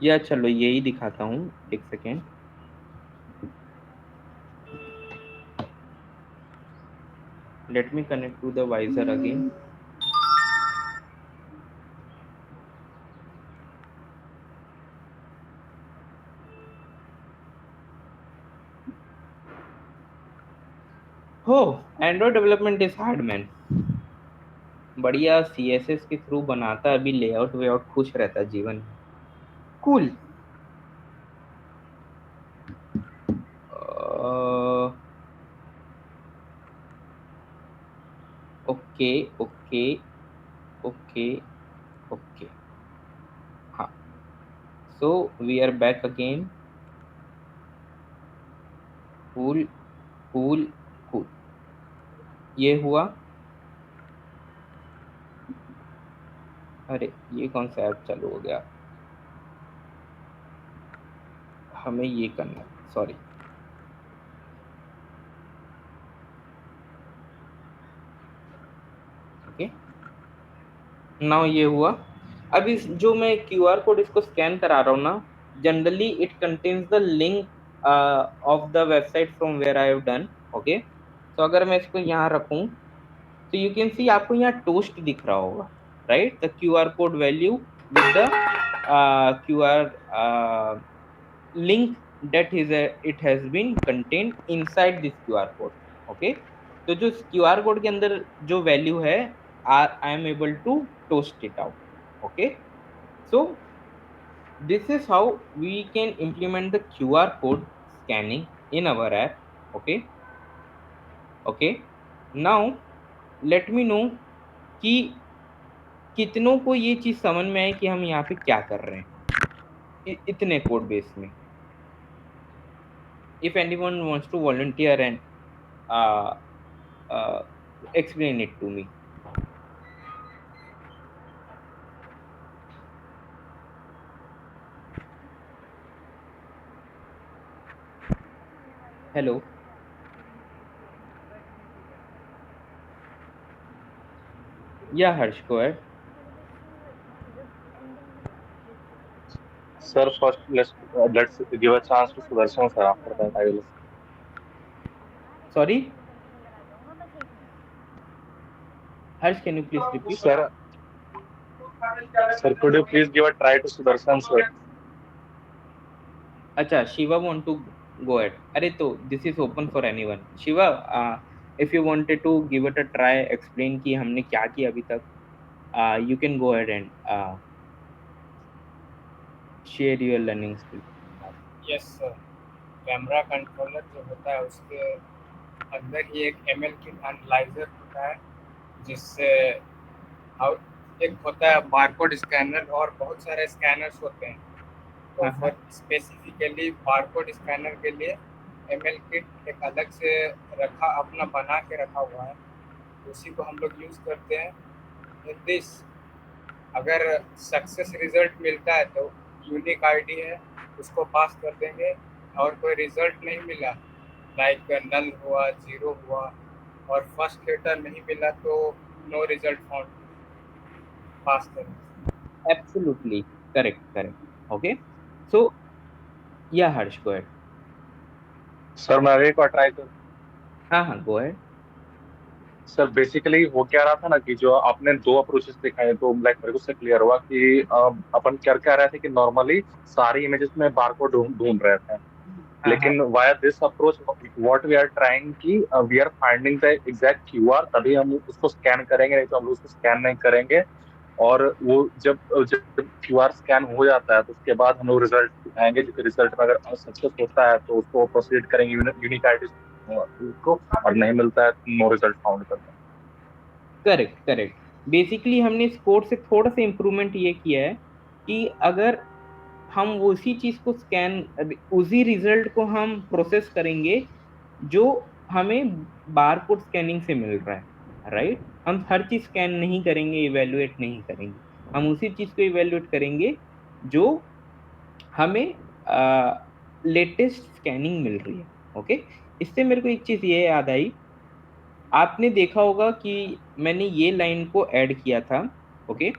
या चलो यही दिखाता हूँ, एक second. Let me connect to the Visor again। हो Android development is hard man. बढ़िया CSS के through बनाता अभी लेआउट वेआउट, खुश रहता जीवन में। Cool. Okay okay okay okay, हाँ। So we are back again. Cool cool cool. ये हुआ। अरे ये कौन सा ऐप चालू हो गया? हमें ये करना है, सॉरी। ओके, नाउ ये हुआ। अब इस जो मैं QR कोड इसको स्कैन करा रहा हूँ ना, generally it contains the link of the website from where I have done. Okay, तो अगर मैं इसको यहाँ रखूँ तो यू कैन सी आपको यहाँ टोस्ट दिख रहा होगा, right? The QR code value with the QR link that is it has been contained inside this QR code. Okay, तो जो QR कोड के अंदर जो वैल्यू है, I am able to toast it out. Okay, so this is how we can implement the QR code scanning in our app. Okay, okay, now let me know कि कितनों को ये चीज समझ में आई कि हम यहाँ पे क्या कर रहे हैं इतने कोड बेस में। If anyone wants to volunteer and uh, explain it to me. Hello. Yeah, Harsh, go ahead. Sir, first let's give a chance to Sudarshan sir. After that, I will. Sorry, Harsh, can you please repeat? Sir, could you please give a try to Sudarshan sir? Acha, Shiva want to go ahead. Arey to this is open for anyone. Shiva, if you wanted to give it a try, explain कि हमने क्या किया अभी तक, you can go ahead and share your learning skill. Yes sir. Camera controller जो होता है उसके अंदर ही एक ML किट एनालाइजर होता है, जिससे और एक होता है बारकोड स्कैनर, और बहुत सारे स्कैनर्स होते हैं। तो फॉर स्पेसिफिकली बारकोड स्कैनर के लिए ML किट एक अलग से अपना बना के रखा हुआ है, उसी को हम लोग यूज़ करते हैं। इन दिस अगर सक्सेस रिजल्ट मिलता है तो यूनिक आईडी है, उसको पास कर देंगे, और कोई रिजल्ट नहीं मिला, लाइक नल हुआ, 0 हुआ, और फर्स्ट लेटर नहीं मिला तो नो रिजल्ट फाउंड, पास करें। Absolutely correct. Okay, so yeah, Harsh, go ahead. Sir, मैं एक बार ट्राई कर। हाँ, go ahead. सर बेसिकली हो क्या रहा था ना कि जो आपने दो अप्रोचेस दिखाए, तो लाइक मेरे को से क्लियर हुआ कि अपन क्या रहे थे कि नॉर्मली सारी इमेजेस में बारकोड ढूंढ रहे थे, लेकिन via this approach what we are trying कि we are finding the exact QR, तभी हम उसको स्कैन करेंगे, नहीं तो हम उसको स्कैन नहीं करेंगे। और वो जब QR स्कैन हो जाता है तो उसके बाद हम लोग रिजल्ट दिखाएंगे। रिजल्ट में अगर सक्सेस होता है तो उसको प्रोसीड करेंगे यूनिक आईडी को, और नहीं मिलता है नो रिजल्ट फाउंड करते हैं। करेक्ट। बेसिकली हमने इस कोड से थोड़ा सा इम्प्रूवमेंट ये किया है कि अगर हम उसी चीज को उसी रिजल्ट को हम प्रोसेस करेंगे जो हमें बारकोड स्कैनिंग से मिल रहा है, राइट? हम हर चीज स्कैन नहीं करेंगे, इवेल्युएट नहीं करेंगे, हम उसी चीज को इवेल्युएट करेंगे जो हमें लेटेस्ट स्कैनिंग मिल रही है। ओके, इससे मेरे को एक चीज ये याद आई, आपने देखा होगा कि मैंने ये लाइन को ऐड किया था। ओके,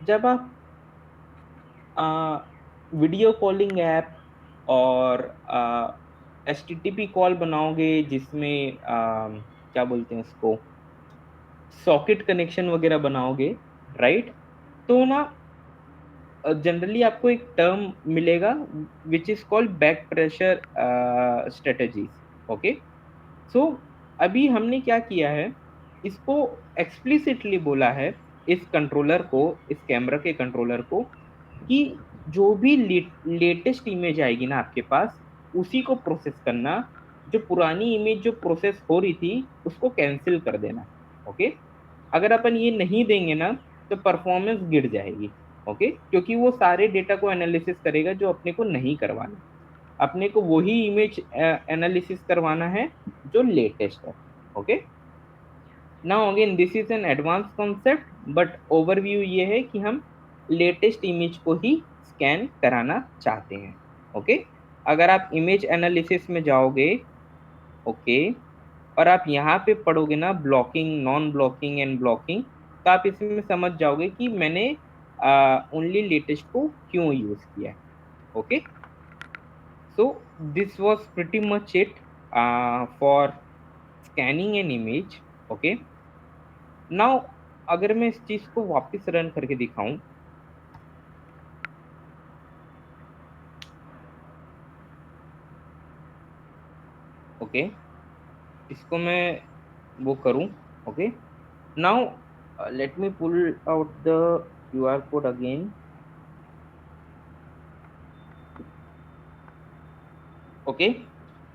जब आप वीडियो कॉलिंग ऐप और HTTP कॉल बनाओगे जिसमें क्या बोलते हैं उसको, सॉकेट कनेक्शन वगैरह बनाओगे, राइट? तो ना जनरली आपको एक टर्म मिलेगा which is called back pressure strategies. Okay, so अभी हमने क्या किया है, इसको एक्सप्लिसिटली बोला है इस कंट्रोलर को, इस कैमरा के कंट्रोलर को, कि जो भी लेटेस्ट इमेज आएगी ना आपके पास, उसी को प्रोसेस करना, जो पुरानी इमेज जो प्रोसेस हो रही थी उसको कैंसिल कर देना। ओके, अगर अपन ये नहीं देंगे ना तो परफॉर्मेंस गिर जाएगी। ओके, क्योंकि वो सारे डेटा को एनालिसिस करेगा जो अपने को नहीं करवाना, अपने को वही इमेज एनालिसिस करवाना है जो लेटेस्ट है। Okay, now again this is an advance concept, but overview ये है कि हम लेटेस्ट इमेज को ही स्कैन कराना चाहते हैं। ओके, अगर आप इमेज एनालिसिस में जाओगे, ओके, और आप यहाँ पे पढ़ोगे ना blocking, non blocking and blocking, तो आप इसमें समझ जाओगे कि मैंने ओनली लेटेस्ट को क्यों यूज किया है। Okay, so this was pretty much it for scanning an image. Okay, now अगर मैं इस चीज को वापस रन करके दिखाऊं, ओके, इसको मैं वो करूं, ओके, now let me pull out the QR code again. Okay,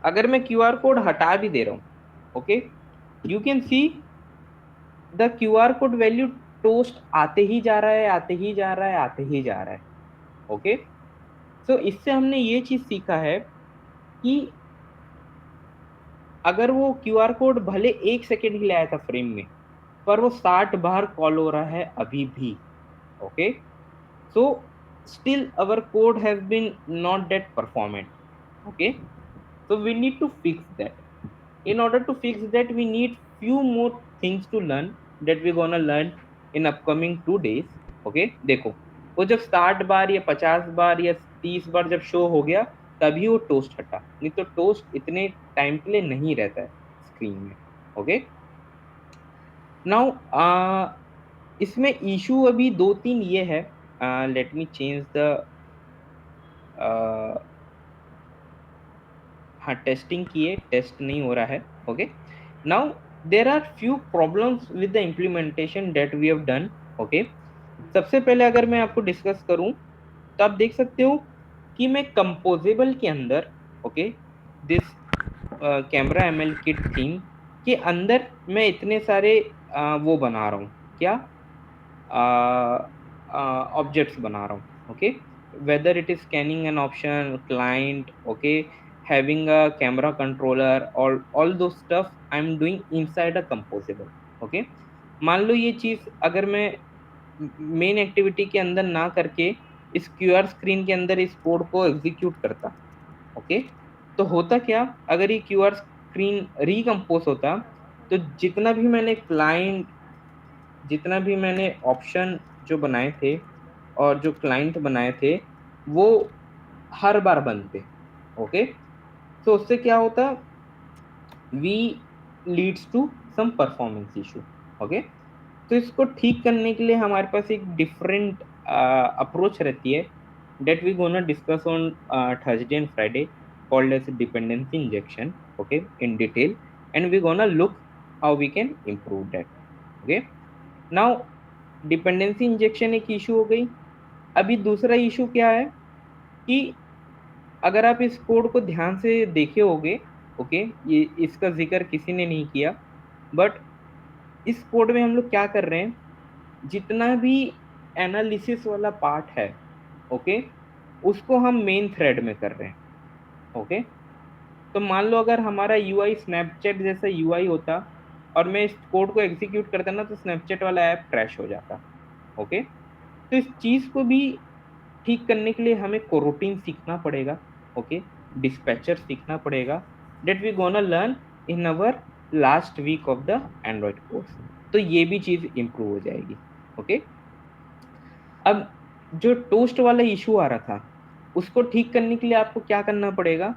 अगर मैं QR कोड हटा भी दे रहा हूं, okay, you can see the QR code value toast आते ही जा रहा है, आते ही जा रहा है, आते ही जा रहा है। ओके, सो इससे हमने ये चीज सीखा है कि अगर वो QR कोड भले 1 सेकेंड के लिए आया था फ्रेम में, पर वो 60 बार कॉल हो रहा है अभी भी। Okay, so still our code has been not that performant. Okay, so we need to fix that. In order to fix that, we need few more things to learn that we're gonna learn in upcoming 2 days. Okay, देखो, वो जब 60 बार या 50 बार या 30 बार जब show हो गया तभी वो टोस्ट हटा, नहीं तो टोस्ट इतने टाइम के लिए नहीं रहता है स्क्रीन में। ओके, नाउ इसमें इशू अभी 2-3 ये है, लेट मी चेंज द, हाँ टेस्टिंग किए, टेस्ट नहीं हो रहा है। Okay, now there are few problems with the implementation that we have done. Okay, सबसे पहले अगर मैं आपको डिस्कस करूं तो आप देख सकते हो कि मैं कंपोजेबल के अंदर, okay, this camera ML kit theme के अंदर मैं इतने सारे वो बना रहा हूँ, क्या ऑब्जेक्ट्स बना रहा हूँ। Okay, whether it is scanning an option, client, okay, having a camera controller, all those stuff I'm doing inside a composable. Okay, मान लो ये चीज अगर मैं मेन एक्टिविटी के अंदर ना करके इस QR स्क्रीन के अंदर इस कोड को एग्जीक्यूट करता, ओके, तो होता क्या, अगर ये QR स्क्रीन रिकम्पोज होता तो जितना भी मैंने क्लाइंट, जितना भी मैंने ऑप्शन जो बनाए थे और जो क्लाइंट बनाए थे वो हर बार बनते। ओके, तो उससे क्या होता, we leads to some performance issue. Okay, तो इसको ठीक करने के लिए हमारे पास एक डिफरेंट अप्रोच रहती है that we gonna discuss on Thursday and Friday, called as dependency injection, okay, in detail, and we gonna look how we can improve that. Okay, now dependency injection एक इशू हो गई। अभी दूसरा issue क्या है कि अगर आप इस कोड को ध्यान से देखे होगे, ओके, ये इसका जिक्र किसी ने नहीं किया, बट इस कोड में हम लोग क्या कर रहे हैं, जितना भी एनालिसिस वाला पार्ट है, ओके, उसको हम मेन थ्रेड में कर रहे हैं। ओके, तो मान लो अगर हमारा UI स्नैपचैट जैसा UI होता और मैं इस कोड को एग्जीक्यूट करता ना तो स्नैपचैट वाला ऐप क्रैश हो जाता। ओके, तो इस चीज को भी ठीक करने के लिए हमें कोरोटीन सीखना पड़ेगा। ओके, डिस्पैचर सीखना पड़ेगा, that we gonna learn in our last week of the Android course, तो ये भी चीज इंप्रूव हो जाएगी। ओके, अब जो टोस्ट वाला इशू आ रहा था उसको ठीक करने के लिए आपको क्या करना पड़ेगा,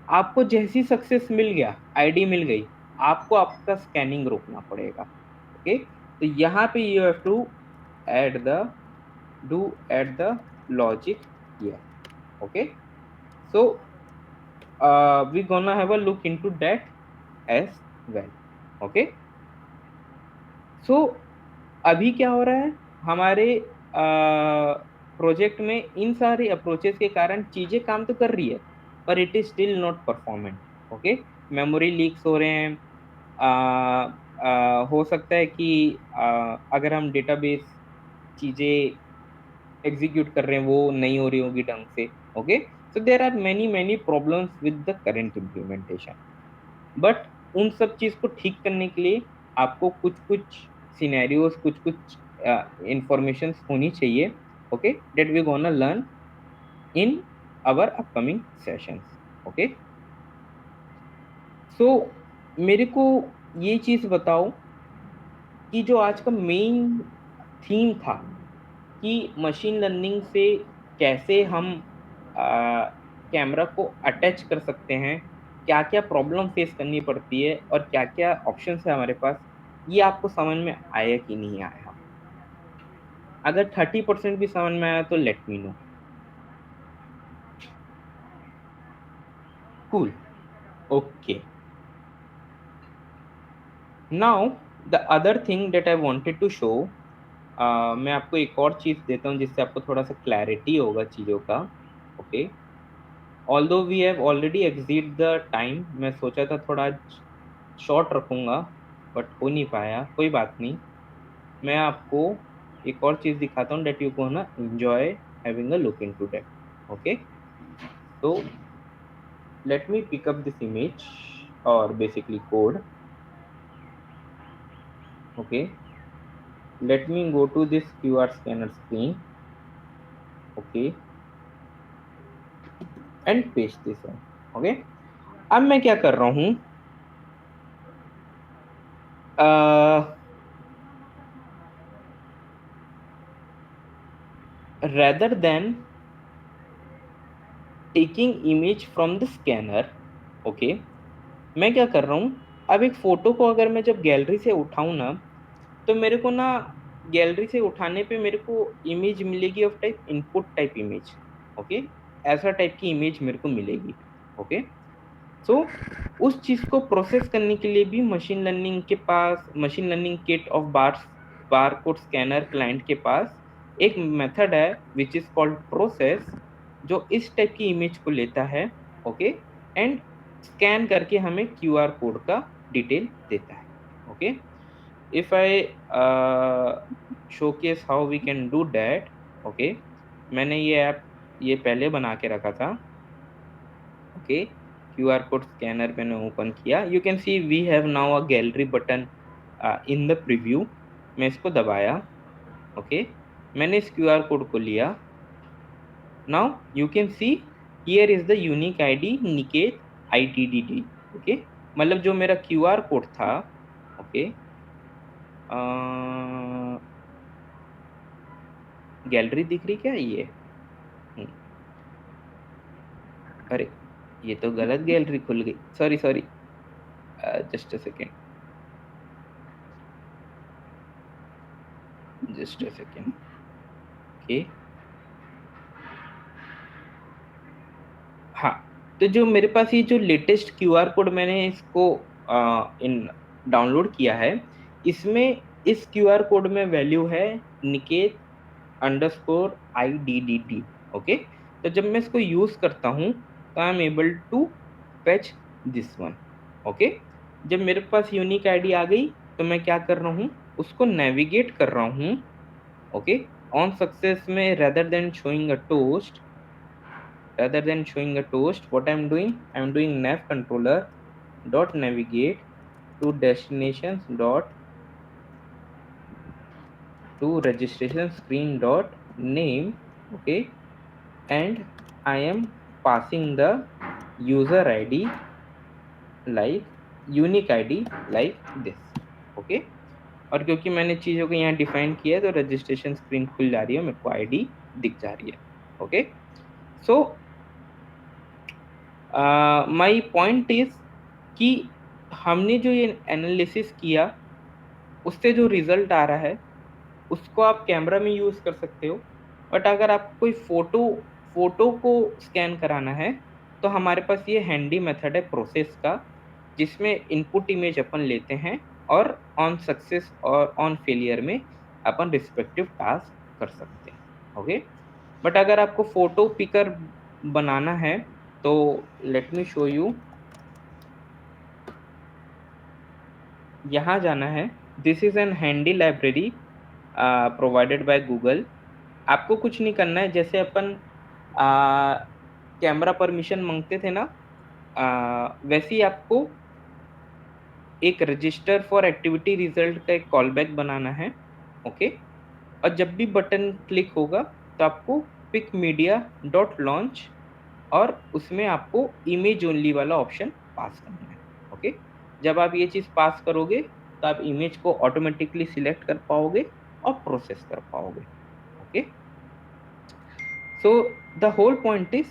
आपको जैसी सक्सेस मिल गया, आईडी मिल गई, आपको आपका स्कैनिंग रोकना पड़ेगा। ओके, तो यहाँ पे you have to add the logic here. Okay, so we gonna have a look into that as well. Okay, so अभी क्या हो रहा है हमारे प्रोजेक्ट में, इन सारे अप्रोचेस के कारण चीजें काम तो कर रही है पर it is still not performant. Okay, memory leaks हो रहे हैं. हो सकता है कि अगर हम डेटाबेस चीजें एग्जीक्यूट कर रहे हैं वो नहीं हो रही होगी ढंग से. Okay, so there are many many problems with the current implementation. But उन सब चीज को ठीक करने के लिए आपको कुछ कुछ सिनेरियोस, कुछ कुछ इंफॉर्मेशन होनी चाहिए. Okay, that we gonna learn in our upcoming sessions. Okay, so मेरे को ये चीज बताओ कि जो आज का मेन थीम था कि मशीन लर्निंग से कैसे हम कैमरा को अटैच कर सकते हैं, क्या क्या प्रॉब्लम फेस करनी पड़ती है और क्या क्या ऑप्शन है हमारे पास, ये आपको समझ में आया कि नहीं आया. अगर 30% भी समझ में आया तो let me know. Cool. Okay, now the other thing that I wanted to show, मैं आपको एक और चीज देता हूँ जिससे आपको थोड़ा सा क्लैरिटी होगा चीजों का. Okay, although we have already exceed the time, मैं सोचा था थोड़ा शॉर्ट रखूंगा बट हो नहीं पाया, कोई बात नहीं. मैं आपको एक और चीज दिखाता हूँ that you gonna enjoy having a look into that. Okay, so let me pick up this image or basically code. Okay, let me go to this QR scanner screen. Okay, and paste this one. Okay, अब मैं क्या कर रहा हूं, rather than taking image from the scanner, okay, मैं क्या कर रहा हूं, अब एक फोटो को अगर मैं जब गैलरी से उठाऊं ना, तो मेरे को ना गैलरी से उठाने पे मेरे को इमेज मिलेगी of type input type image. Okay, ऐसा टाइप की इमेज मेरे को मिलेगी. ओके, सो उस चीज को प्रोसेस करने के लिए भी मशीन लर्निंग के पास, machine learning kit of barcode scanner client के पास एक मेथड है विच इज कॉल्ड प्रोसेस, जो इस टाइप की इमेज को लेता है. ओके, एंड स्कैन करके हमें QR कोड का डिटेल देता है. Okay, if I showcase how we can do that. okay, मैंने ये ऐप ये पहले बना के रखा था. ओके, QR कोड स्कैनर मैंने ओपन किया. You can see we have now a gallery button in the preview. मैं इसको दबाया. ओके, मैंने इस QR कोड को लिया. Now you can see here is the unique ID Niket ITDD. Okay, मतलब जो मेरा QR कोड था. ओके, गैलरी दिख रही क्या ये? अरे ये तो गलत गैलरी खुल गई, sorry sorry, just a second, just a second. Okay, हाँ, तो जो मेरे पास ये जो लेटेस्ट QR कोड मैंने इसको इन डाउनलोड किया है, इसमें इस QR कोड में वैल्यू है निकेत _IDDD. ओके, तो जब मैं इसको यूज करता हूँ तो I am able to fetch this one. Okay, जब मेरे पास यूनिक ID आ गई तो मैं क्या कर रहा हूँ, उसको नेविगेट कर रहा हूँ. ओके, ऑन सक्सेस में rather than showing a toast, what I'm doing nav controller dot navigate to destinations dot to registration screen dot name. Okay, and I am passing the user ID like unique ID like this. Okay, और क्योंकि मैंने चीज़ों को यहाँ define किया है तो registration screen खुल जा रही है, मेरे को ID दिख जा रही है. Okay, so my point is कि हमने जो ये एनालिसिस किया उससे जो रिजल्ट आ रहा है उसको आप कैमरा में यूज़ कर सकते हो. बट अगर आप कोई फोटो को स्कैन कराना है तो हमारे पास ये हैंडी मेथड है प्रोसेस का, जिसमें इनपुट इमेज अपन लेते हैं और ऑन सक्सेस और ऑन फेलियर में अपन रिस्पेक्टिव टास्क कर सकते हैं. ओके, बट अगर आपको फोटो पिकर बनाना है तो लेट मी शो यू. यहाँ जाना है. This is an handy library provided by Google. आपको कुछ नहीं करना है. जैसे अपन कैमरा परमिशन मांगते थे ना, वैसे ही आपको एक रजिस्टर फॉर एक्टिविटी रिजल्ट का एक कॉल बैक बनाना है. ओके, और जब भी बटन क्लिक होगा तो आपको पिक मीडिया डॉट लॉन्च और उसमें आपको इमेज ओनली वाला ऑप्शन पास करना है. ओके, जब आप ये चीज़ पास करोगे तो आप इमेज को ऑटोमेटिकली सिलेक्ट कर पाओगे और प्रोसेस कर पाओगे. Okay, so the whole point is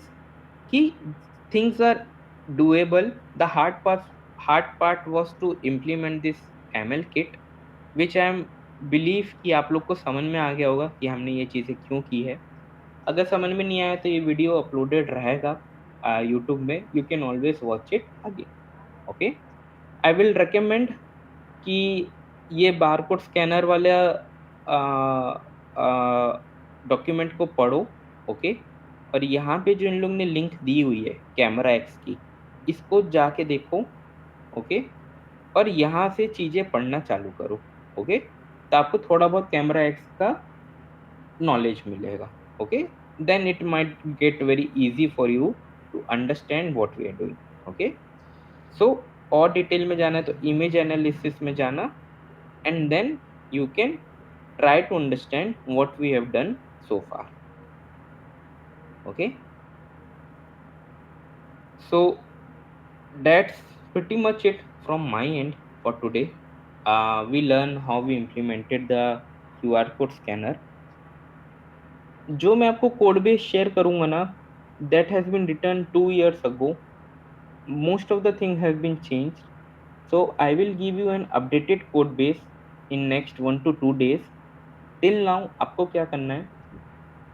कि things are doable. The hard part was to implement this ML kit, which I am believe कि आप लोग को समझ में आ गया होगा कि हमने ये चीज़ें क्यों की है. अगर समझ में नहीं आया तो ये वीडियो अपलोडेड रहेगा यूट्यूब में. You can always watch it again. Okay, I will recommend कि ये बारकोड स्कैनर वाला डॉक्यूमेंट को पढ़ो. ओके, और यहाँ पे जो इन लोग ने लिंक दी हुई है कैमरा एक्स की, इसको जाके देखो. ओके, और यहाँ से चीज़ें पढ़ना चालू करो. ओके, तो आपको थोड़ा बहुत कैमरा एक्स का नॉलेज मिलेगा. Okay, then it might get very easy for you to understand what we are doing. Okay, so और डिटेल में जाना है तो इमेज एनालिसिस में जाना, and then you can try to understand what we have done so far. Okay, so that's pretty much it from my end for today. We learn how we implemented the QR code scanner. जो मैं आपको code base share करूंगा ना, that has been written 2 years ago. Most of the thing has been changed, so I will give you an updated code base in next 1 to 2 days. Till now आपको क्या करना है,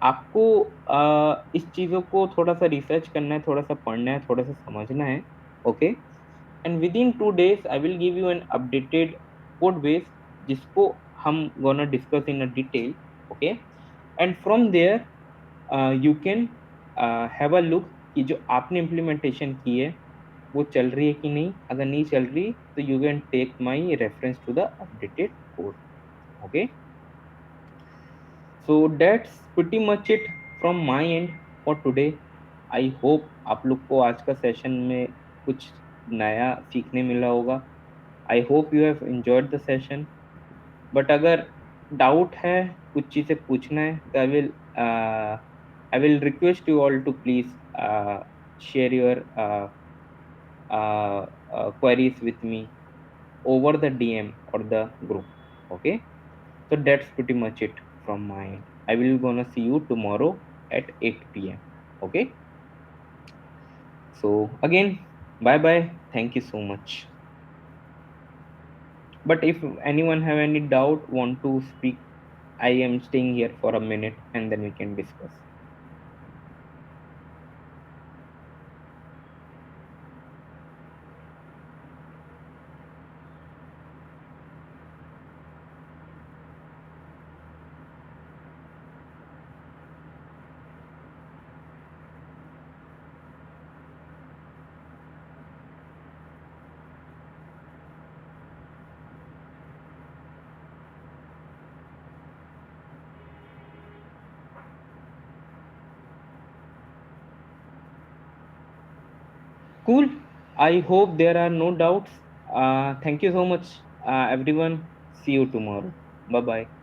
आपको इस चीज़ों को थोड़ा सा रिसर्च करना है, थोड़ा सा पढ़ना है, थोड़ा सा समझना है. Okay, and within 2 days I will give you an updated code base जिसको हम gonna discuss in a detail. Okay, and from there you can have a look कि जो आपने इम्प्लीमेंटेशन की है वो चल रही है कि नहीं. अगर नहीं चल रही तो you can take my reference to the updated code. Okay, so that's pretty much it from my end for today. I hope आप लोग को आज का सेशन में कुछ नया सीखने मिला होगा. I hope you have enjoyed the session. But अगर डाउट है, कुछ चीज़ें पूछना है तो I will request you all to please share your queries with me over the DM or the group. Okay, so that's pretty much it from my end. I will gonna see you tomorrow at 8 p.m. Okay, so again, bye bye, thank you so much. But if anyone have any doubt, want to speak, I am staying here for a minute and then we can discuss. Cool, I hope there are no doubts. Thank you so much everyone. See you tomorrow. Bye bye.